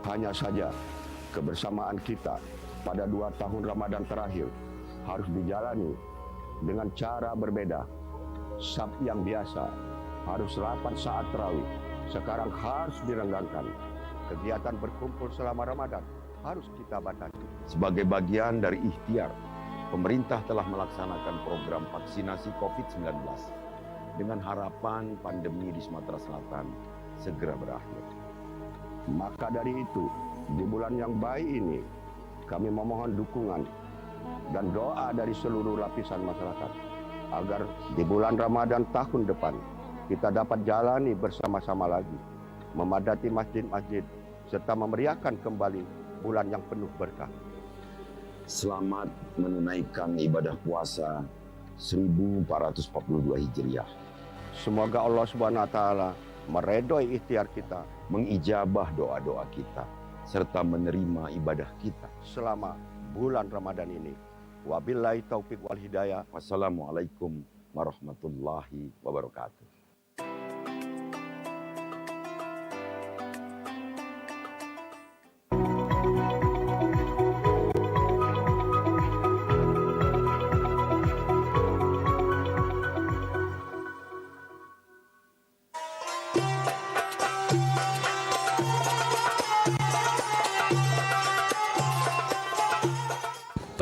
Hanya saja kebersamaan kita pada 2 tahun Ramadan terakhir harus dijalani dengan cara berbeda. Sabtu yang biasa harus rapat saat tarawih, sekarang harus direnggangkan. Kegiatan berkumpul selama Ramadan harus kita batasi. Sebagai bagian dari ikhtiar, pemerintah telah melaksanakan program vaksinasi COVID-19 dengan harapan pandemi di Sumatera Selatan segera berakhir. Maka dari itu, di bulan yang baik ini, kami memohon dukungan dan doa dari seluruh lapisan masyarakat agar di bulan Ramadan tahun depan kita dapat jalani bersama-sama lagi, memadati masjid-masjid, serta memeriahkan kembali bulan yang penuh berkah. Selamat menunaikan ibadah puasa 1442 Hijriah. Semoga Allah Subhanahu wa taala meredoi ikhtiar kita, mengijabah doa-doa kita, serta menerima ibadah kita selama bulan Ramadan ini. Wabillahi taufik wal hidayah. Wassalamualaikum warahmatullahi wabarakatuh.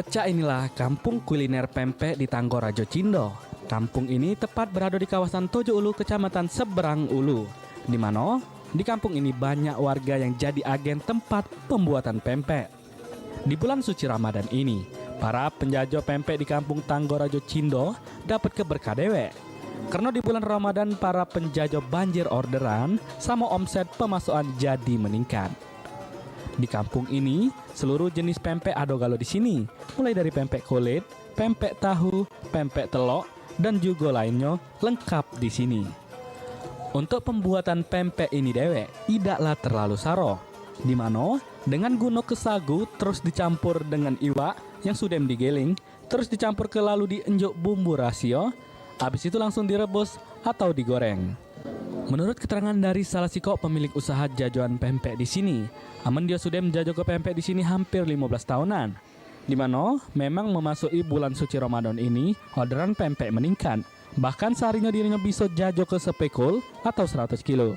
pecah inilah kampung kuliner pempek di Tanggorajo Cindo. Kampung ini tepat berada di kawasan Tojo Ulu, Kecamatan Seberang Ulu. Di mana di kampung ini banyak warga yang jadi agen tempat pembuatan pempek. Di bulan suci Ramadan ini, para penjajah pempek di kampung Tanggorajo Cindo dapat keberkah dewek. Karena di bulan Ramadan para penjajah banjir orderan sama omset pemasukan jadi meningkat. Di kampung ini, seluruh jenis pempek ada galo di sini, mulai dari pempek kulit, pempek tahu, pempek telok, dan juga lainnya lengkap di sini. Untuk pembuatan pempek ini dewek, tidaklah terlalu saro, di mana dengan guna kesagu terus dicampur dengan iwak yang sudah digiling, terus dicampur ke lalu dienjuk bumbu rasio, habis itu langsung direbus atau digoreng. Menurut keterangan dari salah siko pemilik usaha jajanan pempek di sini, aman dia sudah menjajah ke pempek di sini hampir 15 tahunan. Di mana memang memasuki bulan suci Ramadan ini, orderan pempek meningkat. Bahkan seharinya dirinya bisa jajah ke sepekul atau 100 kilo.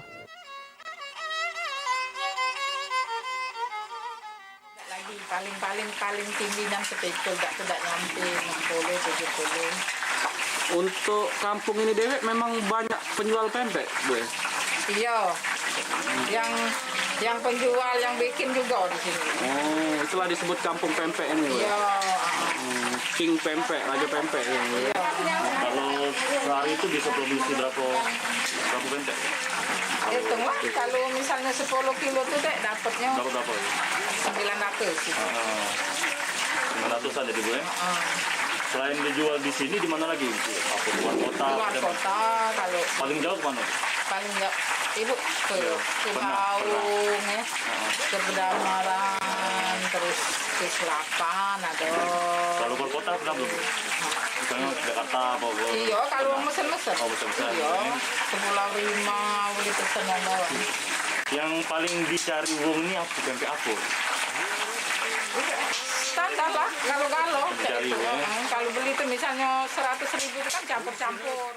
Lagi paling tinggi dan sepekul, tidak nyampe 60-70. Untuk kampung ini dewek memang banyak penjual pempek, Bu. Iya, yang penjual yang bikin juga di sini. Oh, itulah disebut kampung pempek ini, Bu. Iya. King pempek, raja pempek. Iya. Kalau sehari itu bisa produksi berapa pempek? Hitunglah, kalau misalnya 10 kilo tuh dapatnya. Berapa? 900. 900 aja, Bu ya. Selain dijual di sini, di mana lagi? Apa luar kota? Luar kota, kalau paling jauh mana? Paling jauh, Ibu ke Baung ya, ke Bedamaran, terus ke Selapan ada. Kalau luar kota pernah belum? Misalnya Jakarta, Bogor. Iya, kalau mesen-mesen. Oh, mesen-mesen. Iya, ke Pulau Rimau, beli pesen yang bawah. Yang paling dicari wong ini apa? Pempek apa? Standar lah, kalau Dicari, ya. Kalau beli itu misalnya 100.000 itu kan campur-campur.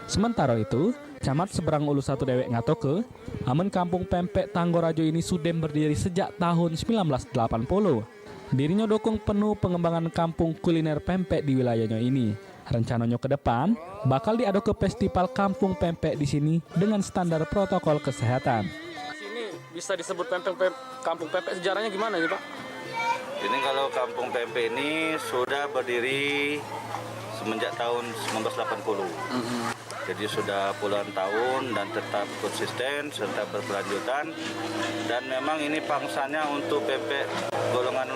Sementara itu, Camat Seberang Ulu 1 dewek ngatoke, aman kampung pempek Tanggorajo ini sudah berdiri sejak tahun 1980. Dirinya dukung penuh pengembangan kampung kuliner pempek di wilayahnya ini. Rencananya ke depan bakal diadu ke festival kampung pempek di sini dengan standar protokol kesehatan. Sini bisa disebut kampung pempek, sejarahnya gimana sih, Pak? Ini kalau kampung pempek ini sudah berdiri semenjak tahun 1980. Jadi sudah puluhan tahun dan tetap konsisten serta berkelanjutan. Dan memang ini pangsanya untuk pempek golongan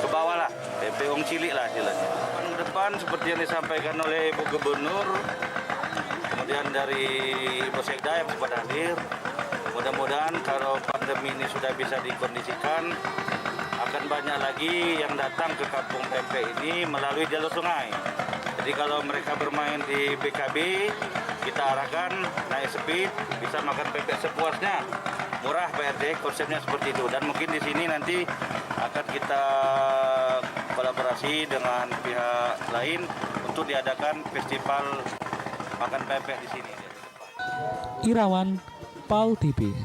ke bawah lah, pempek wong cilik lah istilahnya. Depan seperti yang disampaikan oleh Ibu Gubernur, kemudian dari Ibu Sekda yang sempat hadir. Mudah-mudahan kalau pandemi ini sudah bisa dikondisikan, akan banyak lagi yang datang ke kampung pempek ini melalui jalur sungai. Jadi kalau mereka bermain di BKB, kita arahkan naik speed, bisa makan pempek sepuasnya. Murah Pak RT, konsepnya seperti itu. Dan mungkin di sini nanti akan kita kolaborasi dengan pihak lain untuk diadakan festival makan pempek di sini. Irawan, PAL TV.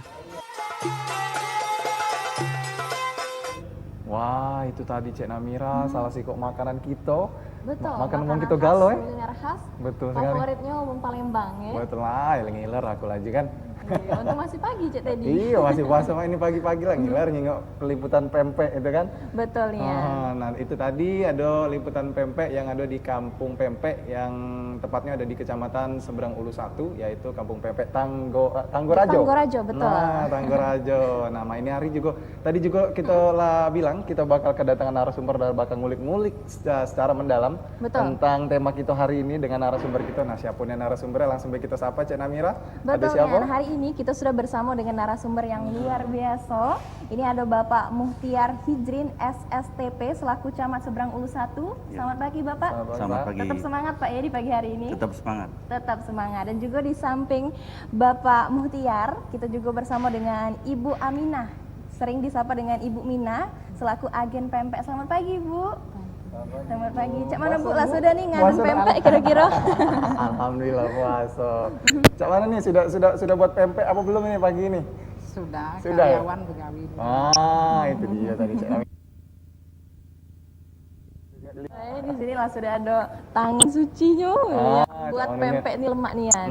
Wah, itu tadi Cek Namira, salah sih kok makanan kita. Betul. Makanan kita galau ya. Kuliner khas. Betul sekali. Favoritnya umum Palembang ya. Betul lah, ngiler aku lagi kan. Iya, untuk masih pagi Cek Teddy. Iya, masih puasa ini pagi-pagi lah ngiler nyingok liputan pempek itu kan. Betul ya. Nah, itu tadi ada liputan pempek yang ada di Kampung Pempek yang tepatnya ada di Kecamatan Seberang Ulu 1, yaitu Kampung Pempek Tanggorajo. Tanggorajo, betul. Nah, Tanggorajo. Nah, ini hari juga tadi juga kita lah bilang kita bakal kedatangan narasumber dan bakal ngulik-ngulik secara mendalam tentang tema kita hari ini dengan narasumber kita. Nah, siapapun yang narasumbernya langsung kita sapa Cek Namira. Betul ada siapa? ya, hari ini kita sudah bersama dengan narasumber yang luar biasa. Ini ada Bapak Muhtiar Hijrin SSTP selaku Camat Seberang Ulu 1. Selamat pagi Bapak. Selamat pagi. Tetap semangat Pak ya di pagi hari ini. Tetap semangat. Tetap semangat. Dan juga di samping Bapak Muhtiar, kita juga bersama dengan Ibu Aminah. Sering disapa dengan Ibu Mina selaku agen pempek. Selamat pagi Bu. Selamat pagi. Cak mana Bu? Lah sudah nih ngadem pempek kira-kira? Alhamdulillah puasa. Cak mana nih sudah buat pempek apa belum ini pagi ini? Sudah karyawan begawi. Ah, itu dia tadi Cak Namira. Di sini lah sudah ada tangan sucinya ya. Buat pempek nih lemak nih ya.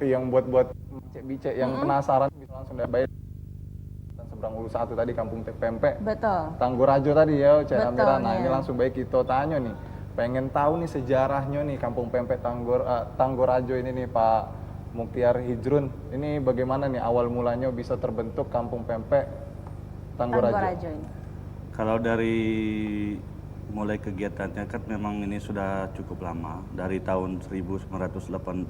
Yang buat bicek yang penasaran bisa langsung bayar. Dan seberang Ulu 1 tadi Kampung Pempek. Betul. Tanggorajo tadi ya, Cik Amira. Nah, ya. ini langsung baik kita tanya nih. Pengen tahu nih sejarahnya nih Kampung Pempek Tanggorajo ini nih Pak Muktiar Hijrun. Ini bagaimana nih awal mulanya bisa terbentuk Kampung Pempek Tanggorajo ini? Kalau dari mulai kegiatannya kan memang ini sudah cukup lama, dari tahun 1985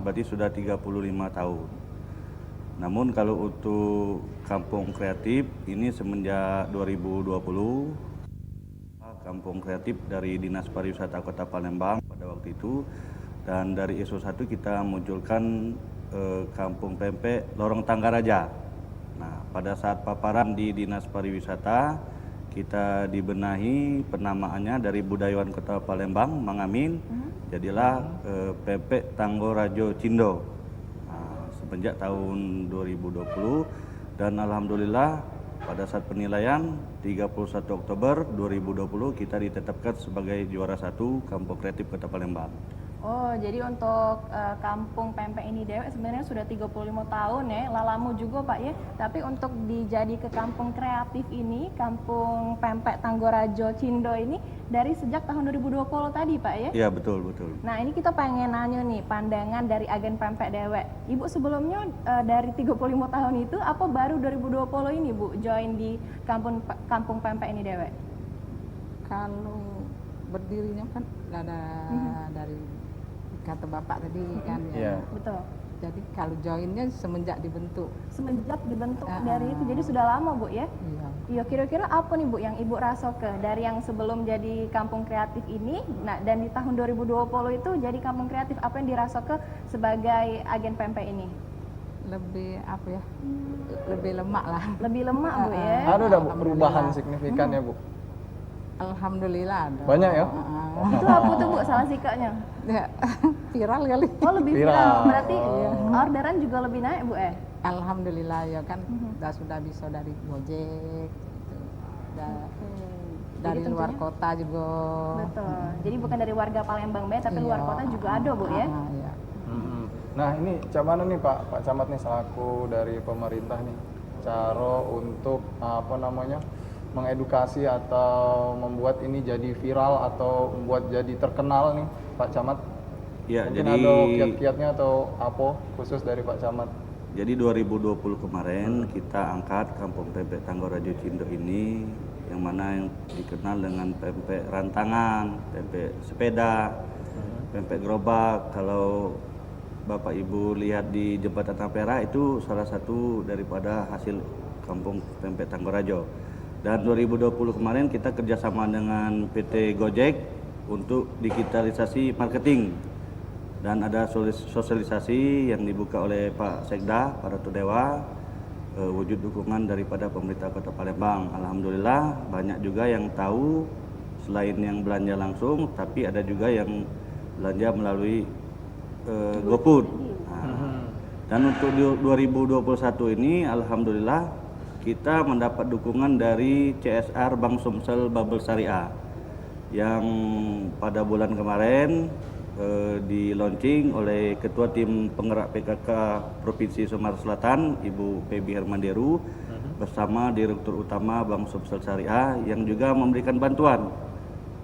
berarti sudah 35 tahun. Namun kalau untuk kampung kreatif ini semenjak 2020, kampung kreatif dari Dinas Pariwisata Kota Palembang pada waktu itu, dan dari ISO 1 kita munculkan Kampung Pempek Lorong Tanggaraja. Nah, pada saat paparan di Dinas Pariwisata, kita dibenahi penamaannya dari budayawan Kota Palembang, Mang Amin, jadilah Pempek Tanggorajo Cindo. Nah, semenjak tahun 2020, dan alhamdulillah pada saat penilaian 31 Oktober 2020 kita ditetapkan sebagai juara 1 Kampung Kreatif Kota Palembang. Oh, jadi untuk Kampung Pempek ini dewek sebenarnya sudah 35 tahun ya, lalamu juga Pak ya. Tapi untuk dijadi ke kampung kreatif ini, Kampung Pempek Tanggorajo Cindo ini dari sejak tahun 2020 tadi Pak ya? Iya, betul. Nah, ini kita pengen nanya nih pandangan dari agen Pempek dewek. Ibu sebelumnya dari 35 tahun itu apa baru 2020 ini Bu join di Kampung Pempek ini dewek? Kalau berdirinya kan ada dari kata Bapak tadi kan ya. Betul. Jadi kalau joinnya semenjak dibentuk. Semenjak dibentuk dari itu, jadi sudah lama Bu ya? Iya. Kira-kira apa nih Bu yang Ibu rasakan dari yang sebelum jadi kampung kreatif ini, nah dan di tahun 2020 itu jadi kampung kreatif, apa yang dirasakan sebagai agen pempek ini? Lebih apa ya? Lebih lemak lah. Lebih lemak Bu ya? Ada perubahan signifikan ya Bu? Alhamdulillah ada. Banyak ya? Itu apa tuh Bu salah sikapnya? Ya, viral kali. Oh lebih viral, berarti orderan juga lebih naik Bu Alhamdulillah ya kan, sudah bisa dari Gojek, gitu. Dari luar kota juga. Betul, jadi bukan dari warga Palembang tapi luar kota juga ada Bu ya? Iya. Nah ini mana nih Pak Camat nih selaku dari pemerintah nih, cara untuk mengedukasi atau membuat ini jadi viral atau membuat jadi terkenal nih Pak Camat? Ya, mungkin jadi ada kiat-kiatnya atau apa khusus dari Pak Camat? Jadi 2020 kemarin kita angkat Kampung Pempek Tanggorajo Cindo ini, yang mana yang dikenal dengan pempek rantangan, pempek sepeda, pempek gerobak. Kalau Bapak Ibu lihat di Jembatan Ampera itu salah satu daripada hasil Kampung Pempek Tanggorajo. Dan 2020 kemarin kita kerjasama dengan PT Gojek untuk digitalisasi marketing. Dan ada sosialisasi yang dibuka oleh Pak Sekda, Pak Ratu Dewa, wujud dukungan daripada pemerintah Kota Palembang. Alhamdulillah banyak juga yang tahu, selain yang belanja langsung, tapi ada juga yang belanja melalui GoFood. Nah, dan untuk 2021 ini Alhamdulillah kita mendapat dukungan dari CSR Bank Sumsel Bubble Syariah yang pada bulan kemarin di launching oleh Ketua Tim Penggerak PKK Provinsi Sumatera Selatan, Ibu Febi Hermanderu, bersama Direktur Utama Bank Sumsel Syariah yang juga memberikan bantuan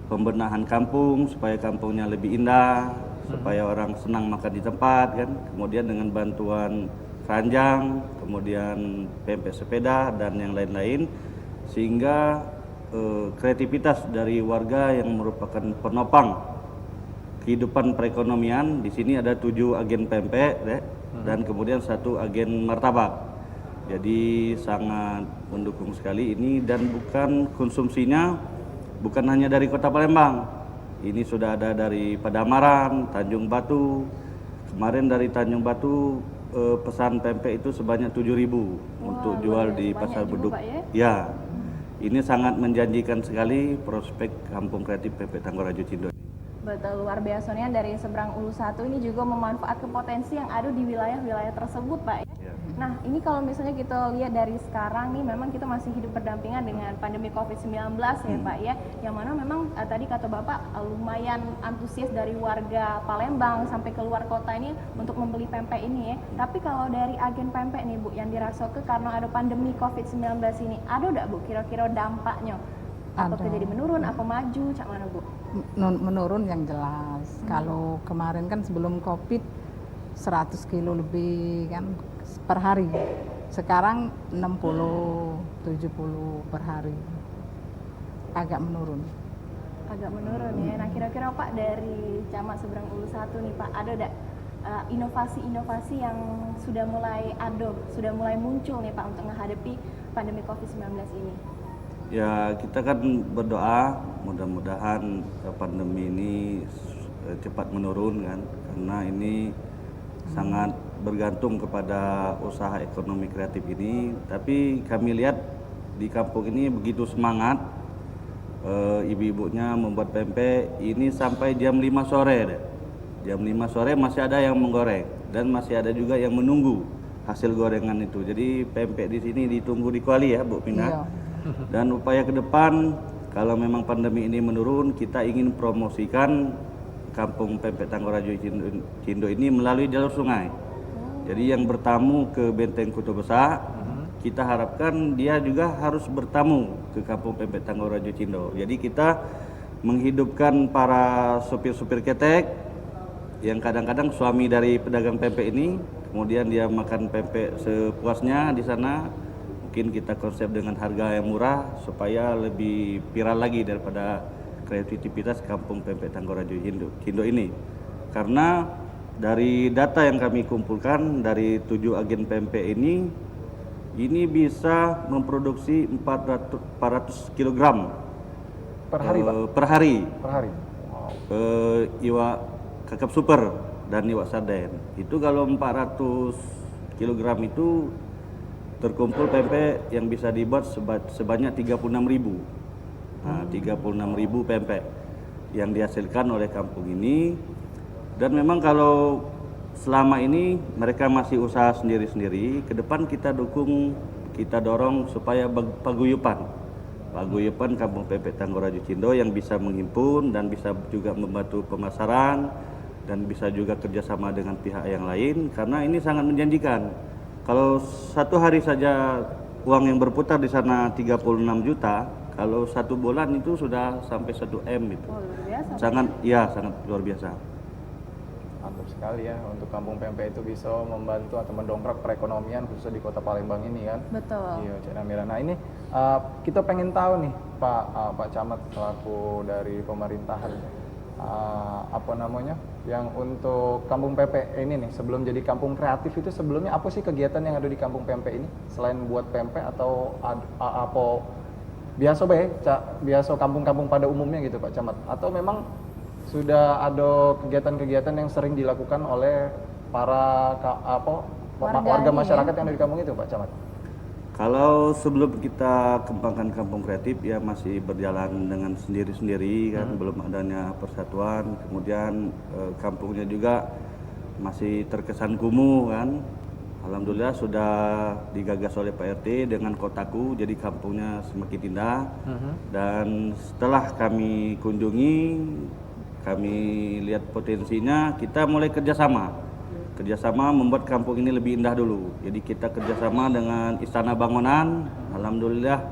pembenahan kampung supaya kampungnya lebih indah, supaya orang senang makan di tempat kan, kemudian dengan bantuan keranjang, kemudian pempek sepeda dan yang lain-lain, sehingga kreativitas dari warga yang merupakan penopang kehidupan perekonomian. Di sini ada 7 agen pempek dan kemudian 1 agen martabak. Jadi sangat mendukung sekali ini, dan bukan konsumsinya bukan hanya dari Kota Palembang. Ini sudah ada dari Padamaran, Tanjung Batu. Kemarin dari Tanjung Batu pesan pempek itu sebanyak 7.000 untuk jual di Pasar Beduk. Ya, ini sangat menjanjikan sekali prospek Kampung Kreatif Pempek Tanggorajo Cindo. Betul, luar biasanya dari seberang Ulu 1 ini juga memanfaatkan potensi yang ada di wilayah-wilayah tersebut Pak ya. Ya. Nah, ini kalau misalnya kita lihat dari sekarang nih, memang kita masih hidup berdampingan dengan pandemi COVID-19 ya Pak ya, yang mana memang tadi kata Bapak lumayan antusias dari warga Palembang sampai keluar kota ini untuk membeli pempek ini ya. Tapi kalau dari agen pempek nih Bu, yang dirasakan karena ada pandemi COVID-19 ini, ada nggak Bu kira-kira dampaknya? Apakah jadi menurun, apa maju, cak mana Bu? Menurun yang jelas. Kalau kemarin kan sebelum COVID 100 kilo lebih kan per hari. Sekarang 60, 70 per hari. Agak menurun. Agak menurun ya. Nah kira-kira Pak dari Camat Seberang Ulu 1 nih Pak, ada nggak inovasi-inovasi yang sudah mulai muncul nih Pak untuk menghadapi pandemi COVID-19 ini? Ya kita kan berdoa mudah-mudahan pandemi ini cepat menurun kan, karena ini sangat bergantung kepada usaha ekonomi kreatif ini. Tapi kami lihat di kampung ini begitu semangat, ibu-ibunya membuat pempek ini sampai jam 5 sore deh. Jam 5 sore masih ada yang menggoreng dan masih ada juga yang menunggu hasil gorengan itu. Jadi pempek di sini ditunggu di Kuali ya Bu Pina. Iya. Dan upaya ke depan kalau memang pandemi ini menurun, kita ingin promosikan Kampung Pempek Tanggorajo Cindo ini melalui jalur sungai. Jadi yang bertamu ke Benteng Kuto Besar, kita harapkan dia juga harus bertamu ke Kampung Pempek Tanggorajo Cindo. Jadi kita menghidupkan para supir-supir ketek yang kadang-kadang suami dari pedagang pempek ini, kemudian dia makan pempek sepuasnya di sana. Mungkin kita konsep dengan harga yang murah supaya lebih viral lagi daripada kreativitas Kampung Pempek Tanggorajo Cindo ini. Karena dari data yang kami kumpulkan dari 7 agen pempek ini bisa memproduksi 400 kg per hari Pak? Per hari. Per hari. Wow. Iwak kakap super dan iwak sarden. Itu kalau 400 kg itu terkumpul pempek yang bisa dibuat sebanyak 36.000. Nah, 36.000 pempek yang dihasilkan oleh kampung ini. Dan memang kalau selama ini mereka masih usaha sendiri-sendiri, ke depan kita dorong supaya paguyuban Kampung Pempek Tanggorajo Cindo yang bisa menghimpun dan bisa juga membantu pemasaran dan bisa juga kerjasama dengan pihak yang lain, karena ini sangat menjanjikan. Kalau satu hari saja uang yang berputar di sana 36 juta, kalau 1 bulan itu sudah sampai 1 M itu. Oh, luar biasa. Sangat luar biasa. Mantap sekali ya, untuk Kampung Pempek itu bisa membantu atau mendongkrak perekonomian khususnya di Kota Palembang ini kan. Betul. Iya, Cik Namira. Nah ini kita pengen tahu nih Pak Camat selaku dari pemerintahan, yang untuk Kampung Pempek ini nih, sebelum jadi kampung kreatif itu sebelumnya apa sih kegiatan yang ada di Kampung Pempek ini selain buat pempek atau apa biasa kampung-kampung pada umumnya gitu Pak Camat, atau memang sudah ada kegiatan-kegiatan yang sering dilakukan oleh para warga masyarakat yang ada di kampung itu Pak Camat? Kalau sebelum kita kembangkan kampung kreatif ya masih berjalan dengan sendiri-sendiri kan, belum adanya persatuan. Kemudian kampungnya juga masih terkesan kumuh kan. Alhamdulillah sudah digagas oleh Pak RT dengan kotaku, jadi kampungnya semakin indah. Dan setelah kami kunjungi, kami lihat potensinya, kita mulai kerjasama membuat kampung ini lebih indah dulu. Jadi kita kerjasama dengan Istana Bangunan. Alhamdulillah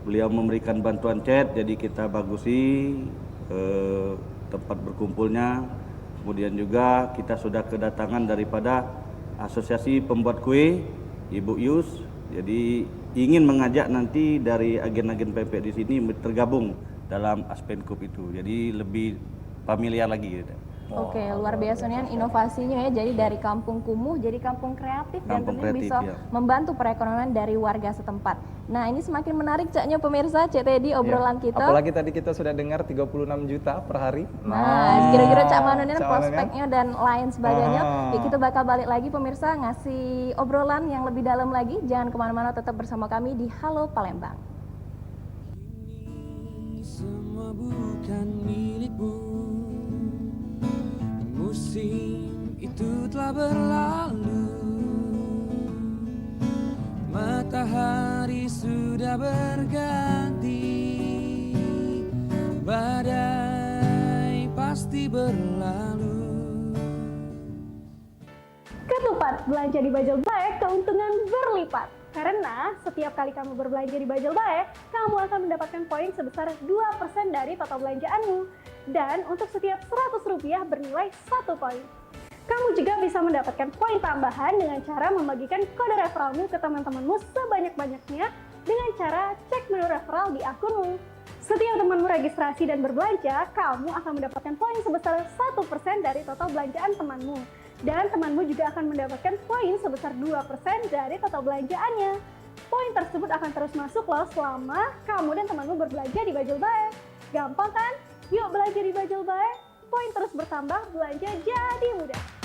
beliau memberikan bantuan cat, jadi kita bagusi tempat berkumpulnya. Kemudian juga kita sudah kedatangan daripada Asosiasi Pembuat Kue, Ibu Yus. Jadi ingin mengajak nanti dari agen-agen pempek di sini tergabung dalam Aspenkup itu. Jadi lebih familiar lagi gitu. Oke, luar biasa nih inovasinya ya. Jadi dari kampung kumuh jadi kampung kreatif dan tentunya bisa membantu perekonomian dari warga setempat. Nah, ini semakin menarik caknya pemirsa, Cek Teddy obrolan kita. Apalagi tadi kita sudah dengar 36 juta per hari. Nah, kira-kira cak mana nih prospeknya dan lain sebagainya. Ya, kita bakal balik lagi pemirsa ngasih obrolan yang lebih dalam lagi. Jangan kemana-mana, tetap bersama kami di Halo Palembang. Ini semua bukan milikmu. Musim itu telah berlalu, sudah berganti, badai pasti berlalu. Ketupat, belanja di Bajul Bae keuntungan berlipat. Karena setiap kali kamu berbelanja di Bajul Bae, kamu akan mendapatkan poin sebesar 2% dari total belanjaanmu. Dan untuk setiap Rp100 bernilai 1 poin. Kamu juga bisa mendapatkan poin tambahan dengan cara membagikan kode referralmu ke teman-temanmu sebanyak-banyaknya dengan cara cek menu referral di akunmu. Setiap temanmu registrasi dan berbelanja, kamu akan mendapatkan poin sebesar 1% dari total belanjaan temanmu. Dan temanmu juga akan mendapatkan poin sebesar 2% dari total belanjaannya. Poin tersebut akan terus masuk loh selama kamu dan temanmu berbelanja di Bajul Bae. Gampang kan? Yuk belanja di Bajul Bae, poin terus bertambah, belanja jadi mudah.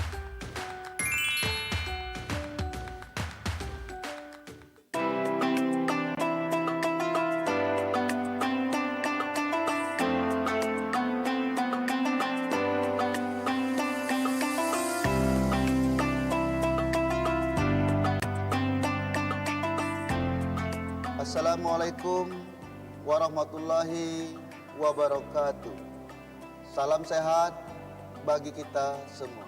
Assalamualaikum warahmatullahi wabarakatuh. Salam sehat bagi kita semua.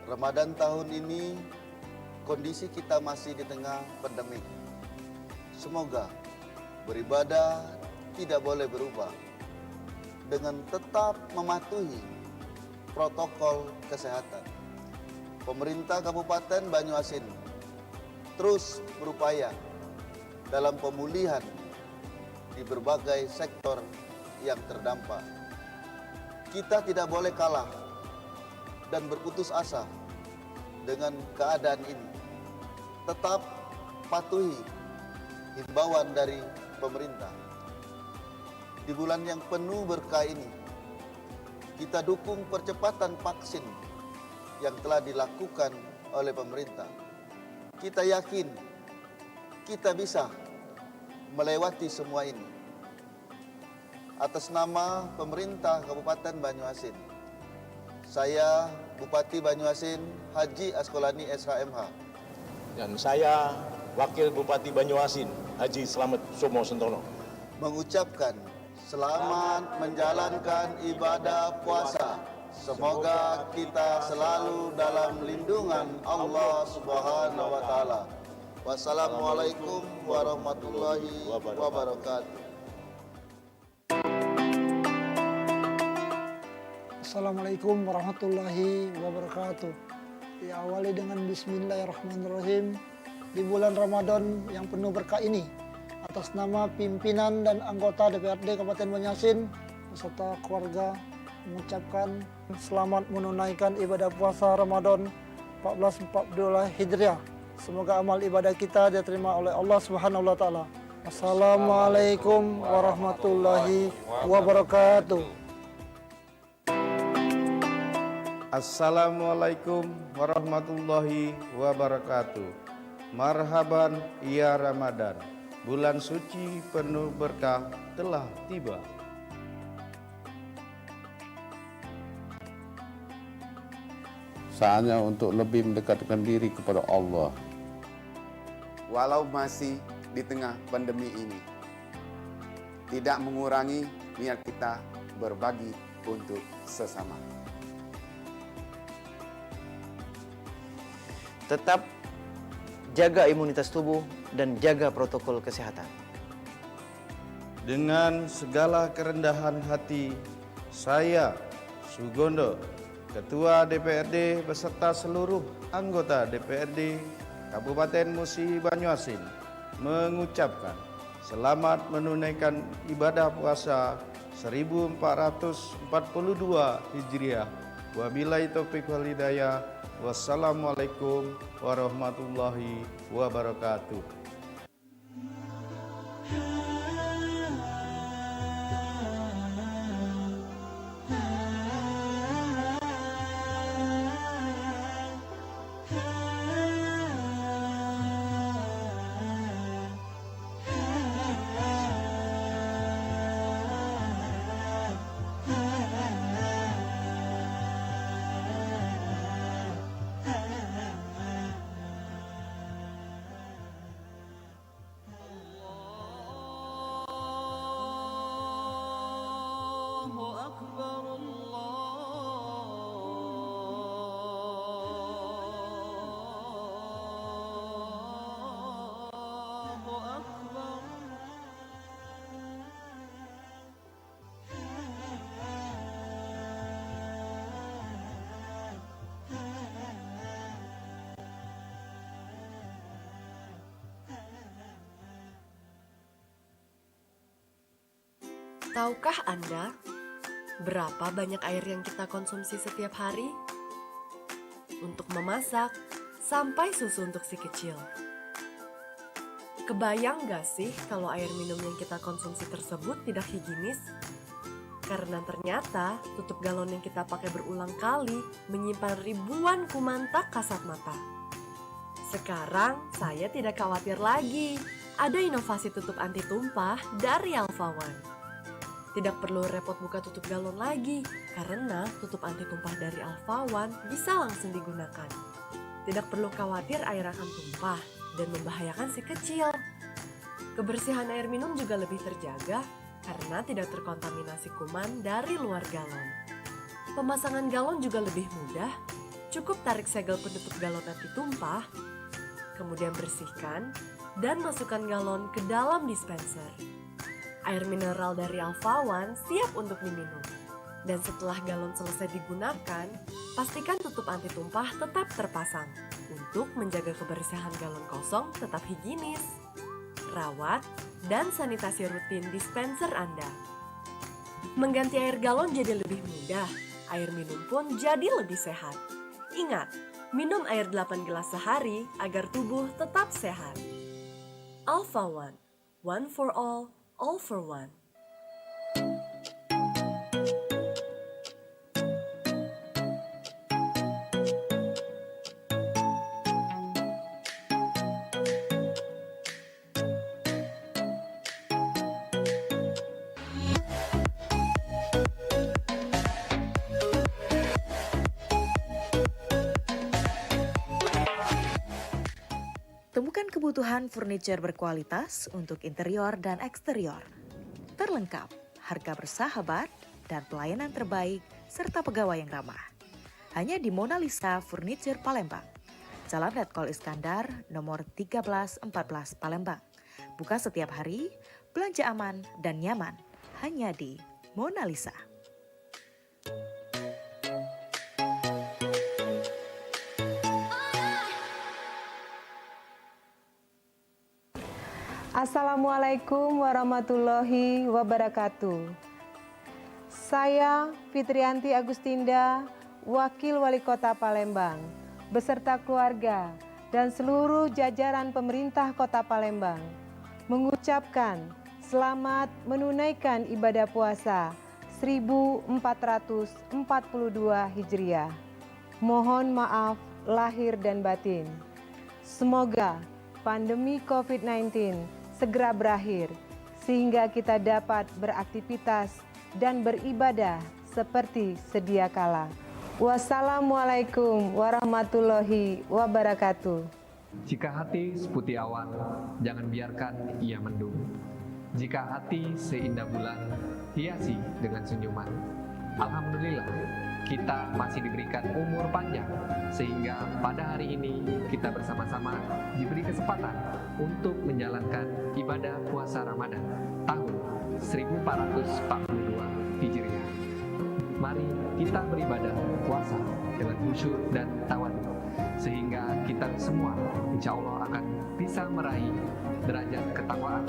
Ramadan tahun ini kondisi kita masih di tengah pandemi. Semoga beribadah tidak boleh berubah dengan tetap mematuhi protokol kesehatan. Pemerintah Kabupaten Banyuasin terus berupaya dalam pemulihan di berbagai sektor yang terdampak. Kita tidak boleh kalah dan berputus asa dengan keadaan ini. Tetap patuhi himbauan dari pemerintah. Di bulan yang penuh berkah ini, kita dukung percepatan vaksin yang telah dilakukan oleh pemerintah. Kita yakin kita bisa melewati semua ini. Atas nama pemerintah Kabupaten Banyuasin, saya Bupati Banyuasin Haji Askolani SHMH. Dan saya Wakil Bupati Banyuasin Haji Slamet Somo Sentono mengucapkan selamat menjalankan ibadah puasa. Semoga kita selalu dalam lindungan Allah Subhanahu wa taala. Wassalamualaikum warahmatullahi wabarakatuh. Assalamualaikum warahmatullahi wabarakatuh. Diawali dengan bismillahirrahmanirrahim. Di bulan Ramadan yang penuh berkah ini, atas nama pimpinan dan anggota DPRD Kabupaten Banyuasin beserta keluarga mengucapkan selamat menunaikan ibadah puasa Ramadan 1442 Hijriah. Semoga amal ibadah kita diterima oleh Allah Subhanahu wa taala. Assalamualaikum warahmatullahi wabarakatuh. Assalamualaikum warahmatullahi wabarakatuh. Marhaban ya Ramadan. Bulan suci penuh berkah telah tiba. Saatnya untuk lebih mendekatkan diri kepada Allah. Walau masih di tengah pandemi ini, tidak mengurangi niat kita berbagi untuk sesama. Tetap jaga imunitas tubuh dan jaga protokol kesehatan. Dengan segala kerendahan hati, saya Sugondo, Ketua DPRD beserta seluruh anggota DPRD Kabupaten Musi Banyuasin mengucapkan selamat menunaikan ibadah puasa 1442 Hijriah. Wabillahi taufiq wal hidayah. Wassalamualaikum warahmatullahi wabarakatuh. Tahukah Anda berapa banyak air yang kita konsumsi setiap hari? Untuk memasak, sampai susu untuk si kecil. Kebayang gak sih kalau air minum yang kita konsumsi tersebut tidak higienis? Karena ternyata tutup galon yang kita pakai berulang kali menyimpan ribuan kuman tak kasat mata. Sekarang saya tidak khawatir lagi. Ada inovasi tutup anti tumpah dari Alpha One. Tidak perlu repot buka tutup galon lagi, karena tutup anti tumpah dari Alpha One bisa langsung digunakan. Tidak perlu khawatir air akan tumpah dan membahayakan si kecil. Kebersihan air minum juga lebih terjaga karena tidak terkontaminasi kuman dari luar galon. Pemasangan galon juga lebih mudah, cukup tarik segel penutup galon anti tumpah, kemudian bersihkan, dan masukkan galon ke dalam dispenser. Air mineral dari Alpha One siap untuk diminum. Dan setelah galon selesai digunakan, pastikan tutup anti tumpah tetap terpasang untuk menjaga kebersihan galon kosong tetap higienis. Rawat dan sanitasi rutin dispenser Anda. Mengganti air galon jadi lebih mudah, air minum pun jadi lebih sehat. Ingat, minum air 8 gelas sehari agar tubuh tetap sehat. Alpha One, one for all for one. Temukan kebutuhan furniture berkualitas untuk interior dan eksterior. Terlengkap, harga bersahabat, dan pelayanan terbaik, serta pegawai yang ramah. Hanya di Mona Lisa Furniture Palembang. Jalan Letkol Iskandar, nomor 1314 Palembang. Buka setiap hari, belanja aman dan nyaman. Hanya di Mona Lisa. Assalamualaikum warahmatullahi wabarakatuh. Saya Fitrianti Agustinda, Wakil Wali Kota Palembang, beserta keluarga dan seluruh jajaran pemerintah Kota Palembang, mengucapkan selamat menunaikan ibadah puasa 1442 Hijriah. Mohon maaf lahir dan batin. Semoga pandemi COVID-19 segera berakhir, sehingga kita dapat beraktivitas dan beribadah seperti sedia kala. Wassalamualaikum warahmatullahi wabarakatuh. Jika hati seputih awan, jangan biarkan ia mendung. Jika hati seindah bulan, hiasi dengan senyuman. Alhamdulillah, kita masih diberikan umur panjang, sehingga pada hari ini kita bersama-sama diberi kesempatan untuk menjalankan ibadah puasa Ramadan tahun 1442 Hijriah. Mari kita beribadah puasa dengan khusyuk dan tawadhu, sehingga kita semua insya Allah akan bisa meraih derajat ketakwaan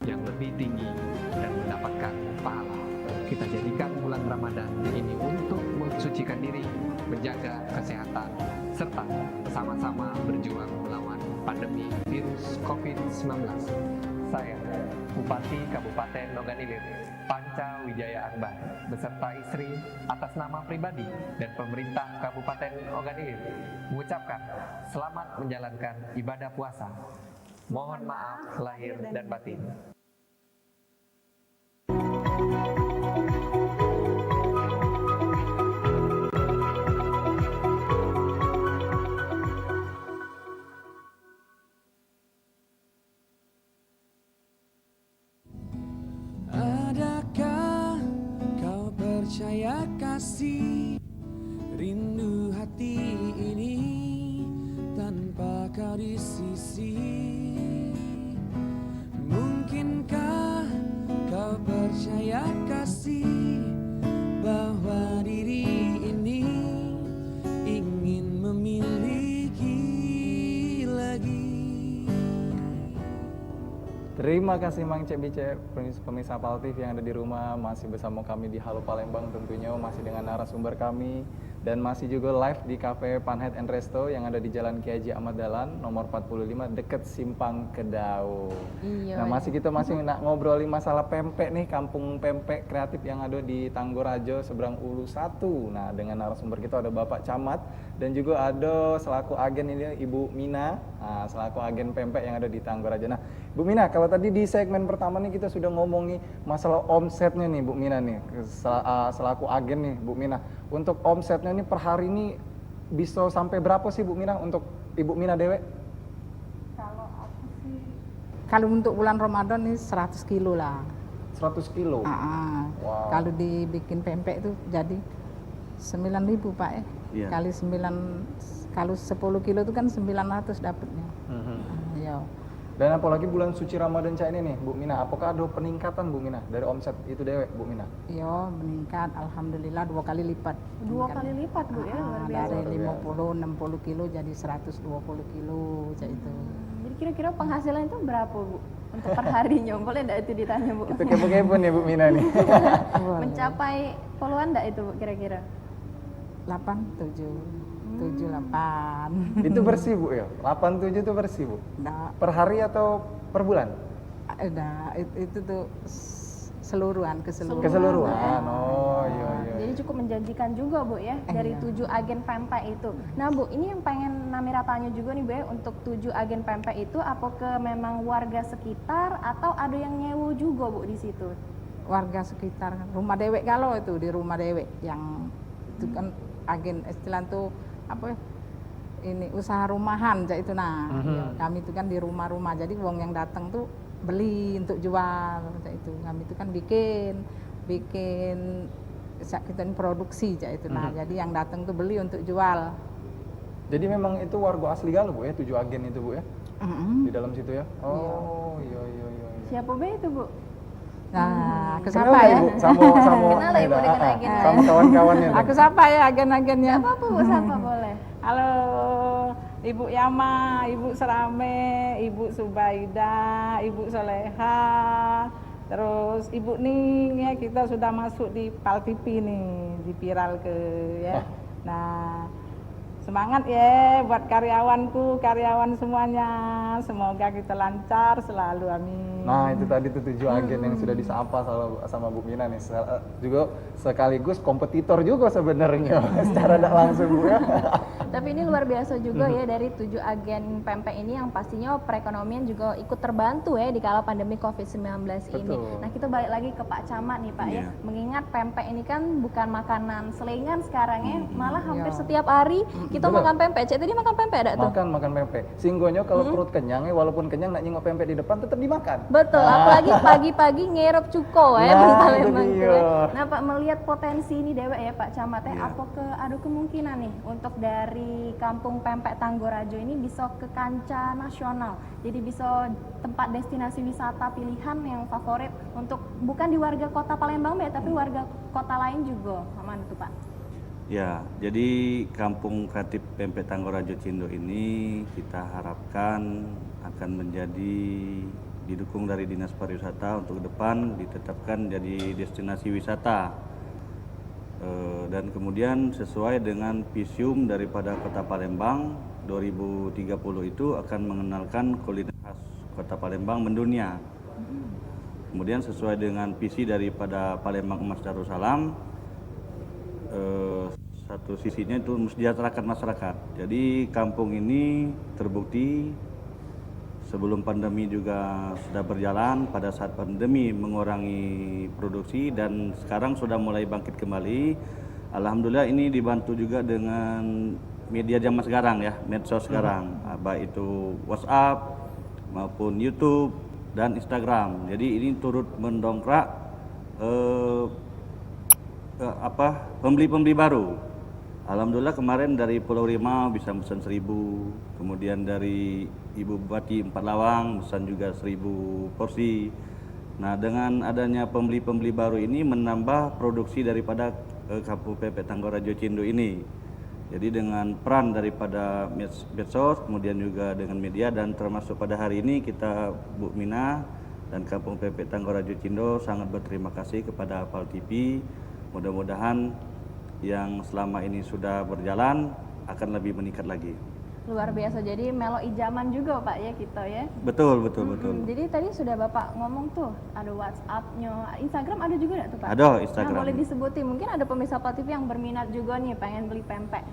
yang lebih tinggi dan mendapatkan pahala. Kita jadikan bulan Ramadan ini untuk mensucikan diri, menjaga kesehatan, serta sama-sama berjuang melawan pandemi virus COVID-19. Saya, Bupati Kabupaten Ogan Ilir, Panca Wijaya Akbar, beserta istri atas nama pribadi dan pemerintah Kabupaten Ogan Ilir, mengucapkan selamat menjalankan ibadah puasa. Mohon maaf lahir dan batin. Adakah kau percaya kasih rindu hati ini tanpa kau di sisi? Mungkinkah kau percaya kasih bahwa diri ini ingin memiliki lagi? Terima kasih Mang Cek Bice, pemirsa Pal TV yang ada di rumah, masih bersama kami di Halo Palembang tentunya, masih dengan narasumber kami, dan masih juga live di Cafe Panhead and Resto yang ada di Jalan Kiai Haji Ahmad Dahlan, nomor 45, deket Simpang Kedau. Iya. Nah, masih nak ngobrolin masalah pempek nih, kampung pempek kreatif yang ada di Tanggorajo, seberang Ulu 1. Nah, dengan narasumber kita ada Bapak Camat, dan juga ada selaku agen ini Ibu Mina, selaku agen pempek yang ada di Tanggorajo. Nah, Bu Mina, kalau tadi di segmen pertama nih kita sudah ngomongi masalah omsetnya nih Bu Mina nih, selaku agen nih Bu Mina. Untuk omsetnya nih per hari ini bisa sampai berapa sih Bu Mina untuk Ibu Mina dewe? Kalau aku sih, kalau untuk bulan Ramadan ini 100 kilo lah. 100 kilo? Wow. Kalau dibikin pempek itu jadi 9.000 Pak ya. Iya. Kali 9, kalau 10 kilo itu kan 900 dapatnya. Ya. Dan apalagi bulan suci Ramadan cak ini nih Bu Mina, apakah ada peningkatan Bu Mina dari omset itu dewe Bu Mina? Iya, meningkat alhamdulillah 2 kali lipat. 2 kali lipat Bu ya, luar biasa. Dari 50-60 kilo jadi 120 kilo cak itu. Jadi kira-kira penghasilan itu berapa Bu? Untuk per harinya, boleh enggak itu ditanya Bu? Itu kepo-kepo nih Bu Mina nih. Mencapai puluhan enggak itu Bu kira-kira? 8, 7, 7, 8. Itu bersih Bu ya? 8, 7 itu bersih Bu? Enggak. Per hari atau per bulan? Enggak, itu tuh keseluruhan. Keseluruhan, oh iya. Jadi cukup menjanjikan juga Bu ya, dari 7 agen pempek itu. Nah Bu, ini yang pengen Namira tanya juga nih Bu ya, untuk 7 agen pempek itu apakah memang warga sekitar atau ada yang nyewa juga Bu di situ? Warga sekitar, rumah dewek kalau itu di rumah dewek yang itu kan agen istilah tuh apa ini usaha rumahan cak itu ya, kami itu kan di rumah-rumah jadi wong yang datang tuh beli untuk jual cak itu kami itu kan bikin kita ini produksi cak itu jadi yang datang tuh beli untuk jual. Jadi memang itu warga asli galuh Bu ya, 7 agen itu Bu ya? Di dalam situ ya? Oh iya. Siapa Bu itu Bu? Nah, aku kenal sapa ya? Ibu? Sama Ibu dengan agen sama kawan-kawannya. Aku sapa ya agen-agennya. Apa Bu, sapa boleh. Halo Ibu Yama, Ibu Serame, Ibu Subaida, Ibu Soleha, terus Ibu Ning ya, kita sudah masuk di Pal TV nih, di viral ke ya. Nah, semangat ya buat karyawan semuanya. Semoga kita lancar selalu, amin. Nah, itu tadi tuh 7 agen yang sudah disapa sama Bu Mina nih. Juga sekaligus kompetitor juga sebenarnya secara tidak langsung Bu ya. Tapi ini luar biasa juga ya, dari 7 agen pempek ini yang pastinya perekonomian juga ikut terbantu ya di kala pandemi COVID-19 ini. Nah, kita balik lagi ke Pak Camat nih Pak ya. Mengingat pempek ini kan bukan makanan selingan sekarang ya, malah hampir setiap hari kita makan pempek. Cek tadi makan pempek ada tuh? Makan pempek. Singgonya kalau perut kenyang ya, walaupun kenyang nak nyingok pempek di depan tetap dimakan. Betul, apalagi pagi-pagi ngerep cuko ya. Iya. Nah Pak, melihat potensi ini dewek ya Pak Camat ya, apakah ada kemungkinan nih untuk dari kampung pempek Tanggorajo ini bisa ke kancah nasional, jadi bisa tempat destinasi wisata pilihan yang favorit untuk bukan di warga kota Palembang ya, tapi warga kota lain juga, aman itu Pak? Ya, jadi kampung kreatif pempek Tanggorajo Cindo ini kita harapkan akan menjadi didukung dari Dinas Pariwisata untuk ke depan ditetapkan jadi destinasi wisata. Dan kemudian sesuai dengan visium daripada Kota Palembang 2030 itu akan mengenalkan kuliner khas Kota Palembang mendunia. Kemudian sesuai dengan visi daripada Palembang Emas Darussalam, satu sisinya itu mensejahterakan masyarakat. Jadi kampung ini terbukti sebelum pandemi juga sudah berjalan, pada saat pandemi mengurangi produksi dan sekarang sudah mulai bangkit kembali. Alhamdulillah ini dibantu juga dengan media zaman sekarang ya, medsos sekarang, baik itu WhatsApp maupun YouTube dan Instagram. Jadi ini turut mendongkrak pembeli-pembeli baru. Alhamdulillah kemarin dari Pulau Rimau bisa pesan 1000, kemudian dari Ibu Bupati Empat Lawang pesan juga 1000 porsi. Nah, dengan adanya pembeli-pembeli baru ini menambah produksi daripada Kampung Pempek Tanggorajo Cindo ini. Jadi dengan peran daripada medsos, kemudian juga dengan media, dan termasuk pada hari ini kita Bu Mina dan Kampung Pempek Tanggorajo Cindo sangat berterima kasih kepada Apal TV. Mudah-mudahan yang selama ini sudah berjalan akan lebih meningkat lagi. Luar biasa, jadi melo ijaman juga Pak ya kita ya. Betul. Jadi tadi sudah Bapak ngomong tuh, ada WhatsApp-nya, Instagram ada juga nggak tuh Pak? Ada Instagram. Nah, boleh disebutin, mungkin ada pemirsa Apal TV yang berminat juga nih pengen beli pempek.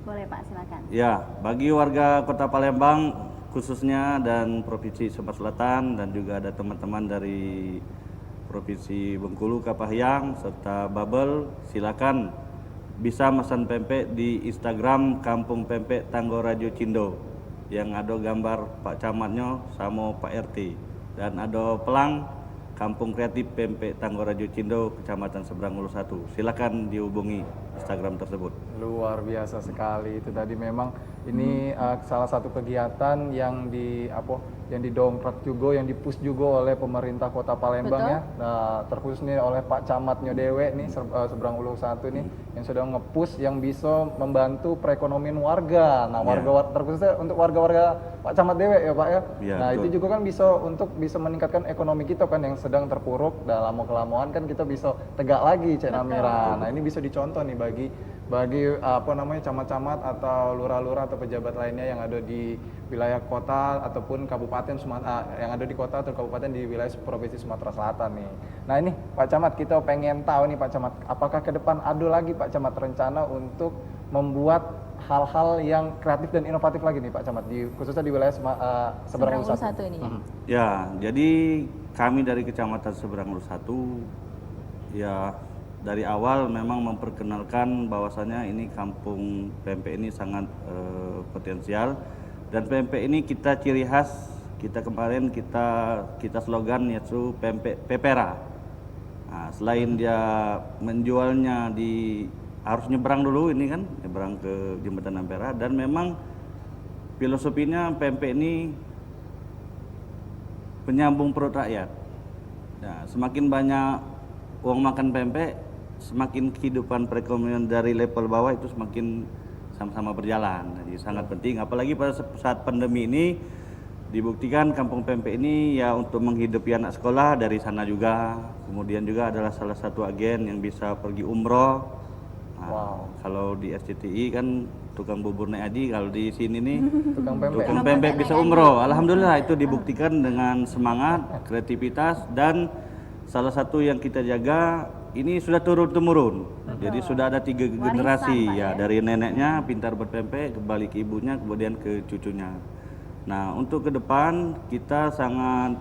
Boleh Pak, silakan. Ya, bagi warga Kota Palembang khususnya dan Provinsi Sumatera Selatan dan juga ada teman-teman dari Provinsi Bengkulu, Kapahyang serta Babel, silakan bisa pesan pempek di Instagram Kampung Pempek Tanggorajo Cindo yang ada gambar Pak Camatnya sama Pak RT dan ada pelang Kampung Kreatif Pempek Tanggorajo Cindo, Kecamatan Seberang Ulu 1. Silakan dihubungi Instagram tersebut. Luar biasa sekali itu tadi, memang ini salah satu kegiatan yang didongkrak juga, yang dipush juga oleh pemerintah Kota Palembang. Betul. Ya. Nah, terkhusus nih oleh Pak Camatnya Dewe nih Seberang Ulu 1 nih yang sudah nge-push yang bisa membantu perekonomian warga. Nah, terkhususnya untuk warga-warga Pak Camat Dewe ya Pak ya. Nah, betul. Itu juga kan bisa meningkatkan ekonomi kita kan yang sedang terpuruk. Dalam lama-kelamaan kan kita bisa tegak lagi Cek Namira. Nah, ini bisa dicontoh nih bagi camat-camat atau lurah-lurah atau pejabat lainnya yang ada di wilayah kota ataupun kabupaten yang ada di kota atau kabupaten di wilayah Provinsi Sumatera Selatan nih. Nah ini Pak Camat, kita pengen tahu nih Pak Camat, apakah ke depan ada lagi Pak Camat rencana untuk membuat hal-hal yang kreatif dan inovatif lagi nih Pak Camat, khususnya di wilayah Seberang Ulu 1 ini ya? Ya, jadi kami dari Kecamatan Seberang Ulu 1 ya dari awal memang memperkenalkan bahwasannya ini kampung pempek ini sangat potensial, dan pempek ini kita ciri khas, kita slogan yaitu pempek pepera. Nah, selain dia menjualnya harus nyebrang dulu ini kan, nyebrang ke Jembatan Ampera, dan memang filosofinya pempek ini penyambung perut rakyat. Nah, semakin banyak uang makan pempek, semakin kehidupan perekonomian dari level bawah itu semakin sama-sama berjalan. Jadi sangat penting, apalagi pada saat pandemi ini dibuktikan kampung pempek ini ya untuk menghidupi anak sekolah dari sana juga. Kemudian juga adalah salah satu agen yang bisa pergi umroh. Nah, kalau di SCTI kan tukang bubur naik haji, kalau di sini nih tukang pempek bisa umroh. Alhamdulillah itu dibuktikan dengan semangat, kreativitas, dan salah satu yang kita jaga ini sudah turun-temurun. Jadi sudah ada 3 generasi ya, dari neneknya pintar berpempek, kembali ke ibunya, kemudian ke cucunya. Nah, untuk ke depan kita sangat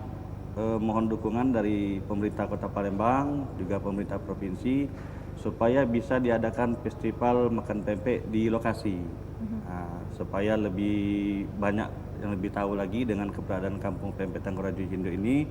mohon dukungan dari pemerintah Kota Palembang, juga pemerintah provinsi, supaya bisa diadakan festival makan pempek di lokasi. Nah, supaya lebih banyak yang lebih tahu lagi dengan keberadaan Kampung Pempek Tanggorajo Cindo ini.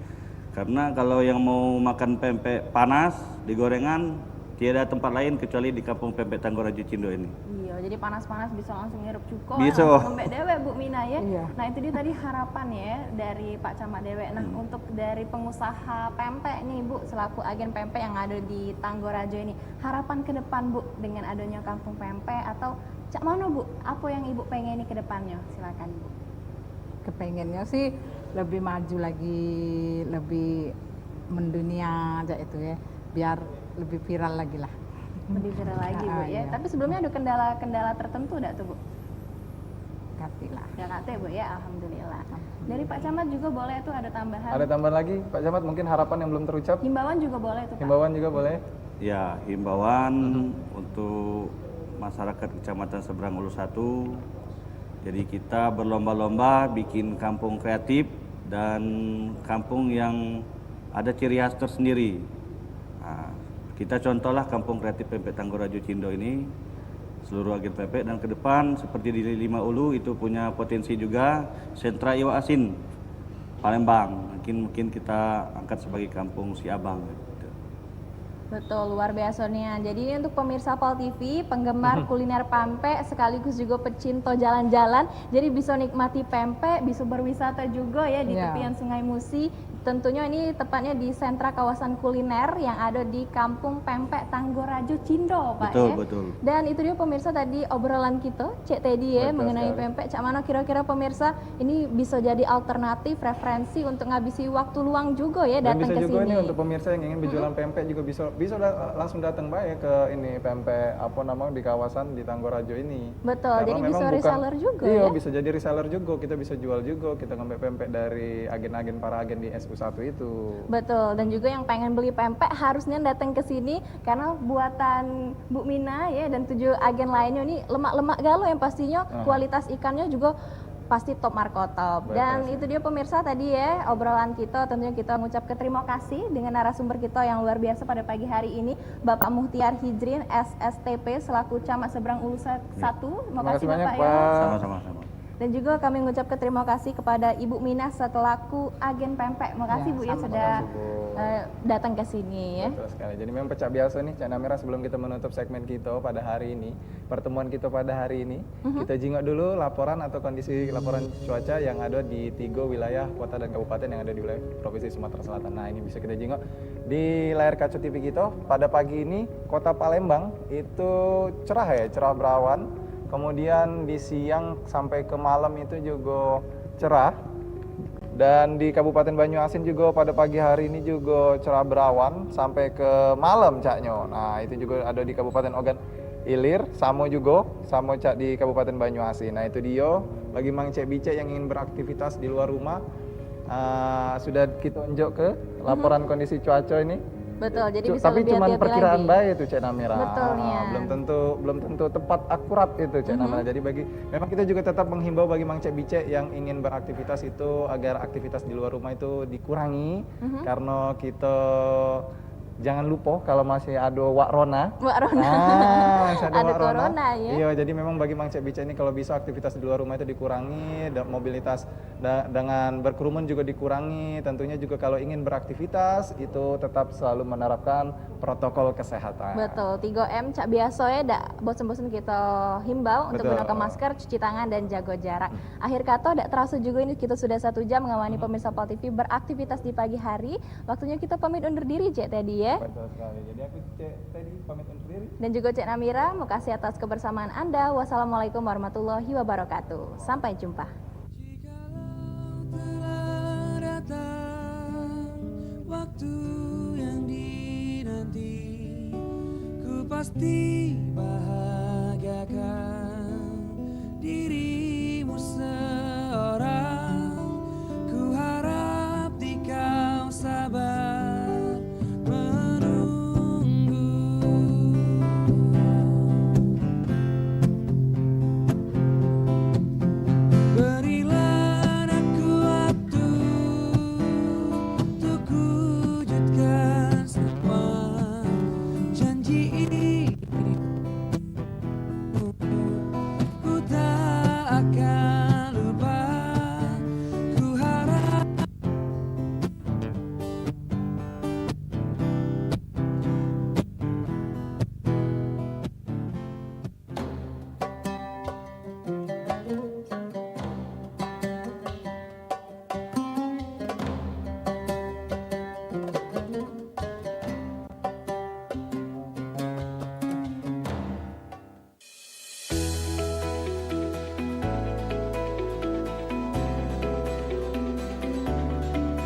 Karena kalau yang mau makan pempek panas di gorengan, tiada tempat lain kecuali di Kampung Pempek Tanggorajo Cindo ini. Iya, jadi panas-panas bisa langsung ngirup cuko, bisa. Pempek Dewe Bu Mina ya. Iya. Nah itu dia tadi harapan ya dari Pak Camat Dewe. Nah untuk dari pengusaha pempek nih Bu, selaku agen pempek yang ada di Tanggorajo ini, harapan ke depan Bu dengan adanya Kampung Pempek atau cak mana Bu? Apa yang Ibu pengen nih ke depannya? Silakan Bu. Kepengennya sih lebih maju lagi, lebih mendunia aja itu ya, biar lebih viral lagi lah. Lebih viral lagi Bu ya. Tapi sebelumnya ada kendala tertentu enggak tuh Bu? Katilah. Ya kate Bu ya, alhamdulillah. Dari Pak Camat juga boleh tuh ada tambahan. Ada tambahan lagi Pak Camat, mungkin harapan yang belum terucap. Himbauan juga boleh tuh Pak. Himbauan juga boleh. Ya, himbauan untuk masyarakat Kecamatan Seberang Ulu 1. Jadi kita berlomba-lomba bikin kampung kreatif dan kampung yang ada ciri khas tersendiri. Nah, kita contohlah kampung kreatif Pempek Tanggorajo Cindo ini, seluruh agen pempek, dan ke depan seperti di Lima Ulu itu punya potensi juga sentra iwak asin Palembang. Mungkin kita angkat sebagai kampung si Abang. Betul, luar biasa nih. Jadi untuk pemirsa Apal TV, penggemar kuliner pempek sekaligus juga pecinta jalan-jalan, jadi bisa nikmati pempek, bisa berwisata juga ya di tepian Sungai Musi. Tentunya ini tepatnya di sentra kawasan kuliner yang ada di Kampung Pempek Tanggorajo Cindo, Pak. Betul, ya. betul. Dan itu dia pemirsa tadi obrolan kita, Cek Teddy ya, Betul mengenai sekali. pempek. Cak Mano kira-kira pemirsa ini bisa jadi alternatif referensi untuk ngabisi waktu luang juga ya Dan datang bisa ke juga sini. nih untuk pemirsa yang ingin berjualan pempek juga bisa langsung datang baik ke ini pempek apa namanya di kawasan di Tanggorajo ini. Betul, Karena jadi bisa memang reseller juga iya, ya. bisa jadi reseller juga, kita bisa jual juga, kita ngambil pempek dari agen-agen para agen di SU1 itu. Betul, dan juga yang pengen beli pempek harusnya datang ke sini karena buatan Bu Mina ya dan 7 agen lainnya ini lemak-lemak galau yang pastinya kualitas ikannya juga pasti top marko top. Dan itu dia pemirsa tadi ya obrolan kita, tentunya kita mengucapkan terima kasih dengan narasumber kita yang luar biasa pada pagi hari ini, Bapak Muhtiar Hijrin SSTP selaku Camat Seberang Ulu 1. Terima kasih banyak, Bapak ya. Pak. Sama-sama. Dan juga kami mengucapkan terima kasih kepada Ibu Mina selaku agen pempek. Makasih Bu ya sudah datang ke sini ya. Betul sekali. Jadi memang pecah biasa nih Cak Namira, sebelum kita menutup segmen kita pada hari ini, pertemuan kita pada hari ini, kita jingok dulu laporan atau kondisi laporan cuaca yang ada di 3 wilayah kota dan kabupaten yang ada di wilayah Provinsi Sumatera Selatan. Nah, ini bisa kita jingok di layar kaca TV kita. Pada pagi ini Kota Palembang itu cerah ya, cerah berawan. Kemudian di siang sampai ke malam itu juga cerah. Dan di Kabupaten Banyuasin juga pada pagi hari ini juga cerah berawan sampai ke malam Caknyo. Nah, itu juga ada di Kabupaten Ogan Ilir, sama Cak di Kabupaten Banyuasin. Nah, itu dia bagi Mang Cek Bicek yang ingin beraktivitas di luar rumah. Sudah kita unjuk ke laporan kondisi cuaca ini. Betul, jadi bisa Tapi lebih cuman hati-hati perkiraan lagi. baik itu Cek Namira. Betulnya. Belum tentu tepat akurat itu Cek Namira. Jadi memang kita juga tetap menghimbau bagi Mang Cek Bicek yang ingin beraktivitas itu agar aktivitas di luar rumah itu dikurangi karena kita jangan lupa kalau masih ada Wak Rona. Masih ada Wak Rona. Corona ya. Iya, jadi memang bagi Mang Cek Bicek ini kalau bisa aktivitas di luar rumah itu dikurangi, mobilitas dengan berkerumun juga dikurangi. Tentunya juga kalau ingin beraktivitas itu tetap selalu menerapkan protokol kesehatan. Betul, 3M Cak biasa ya, dak bosen-bosen kita himbau untuk Betul. gunakan masker, cuci tangan dan jaga jarak. Akhir kata dak terasa juga ini kita sudah 1 jam mengamani pemirsa Pol TV beraktivitas di pagi hari. Waktunya kita pamit undur diri Cek tadi ya. Betul sekali. Jadi aku Cek tadi pamit undur diri. Dan juga Cek Namira, makasih atas kebersamaan Anda. Wassalamualaikum warahmatullahi wabarakatuh. Sampai jumpa. Waktu yang dinanti, ku pasti bahagiakan diri.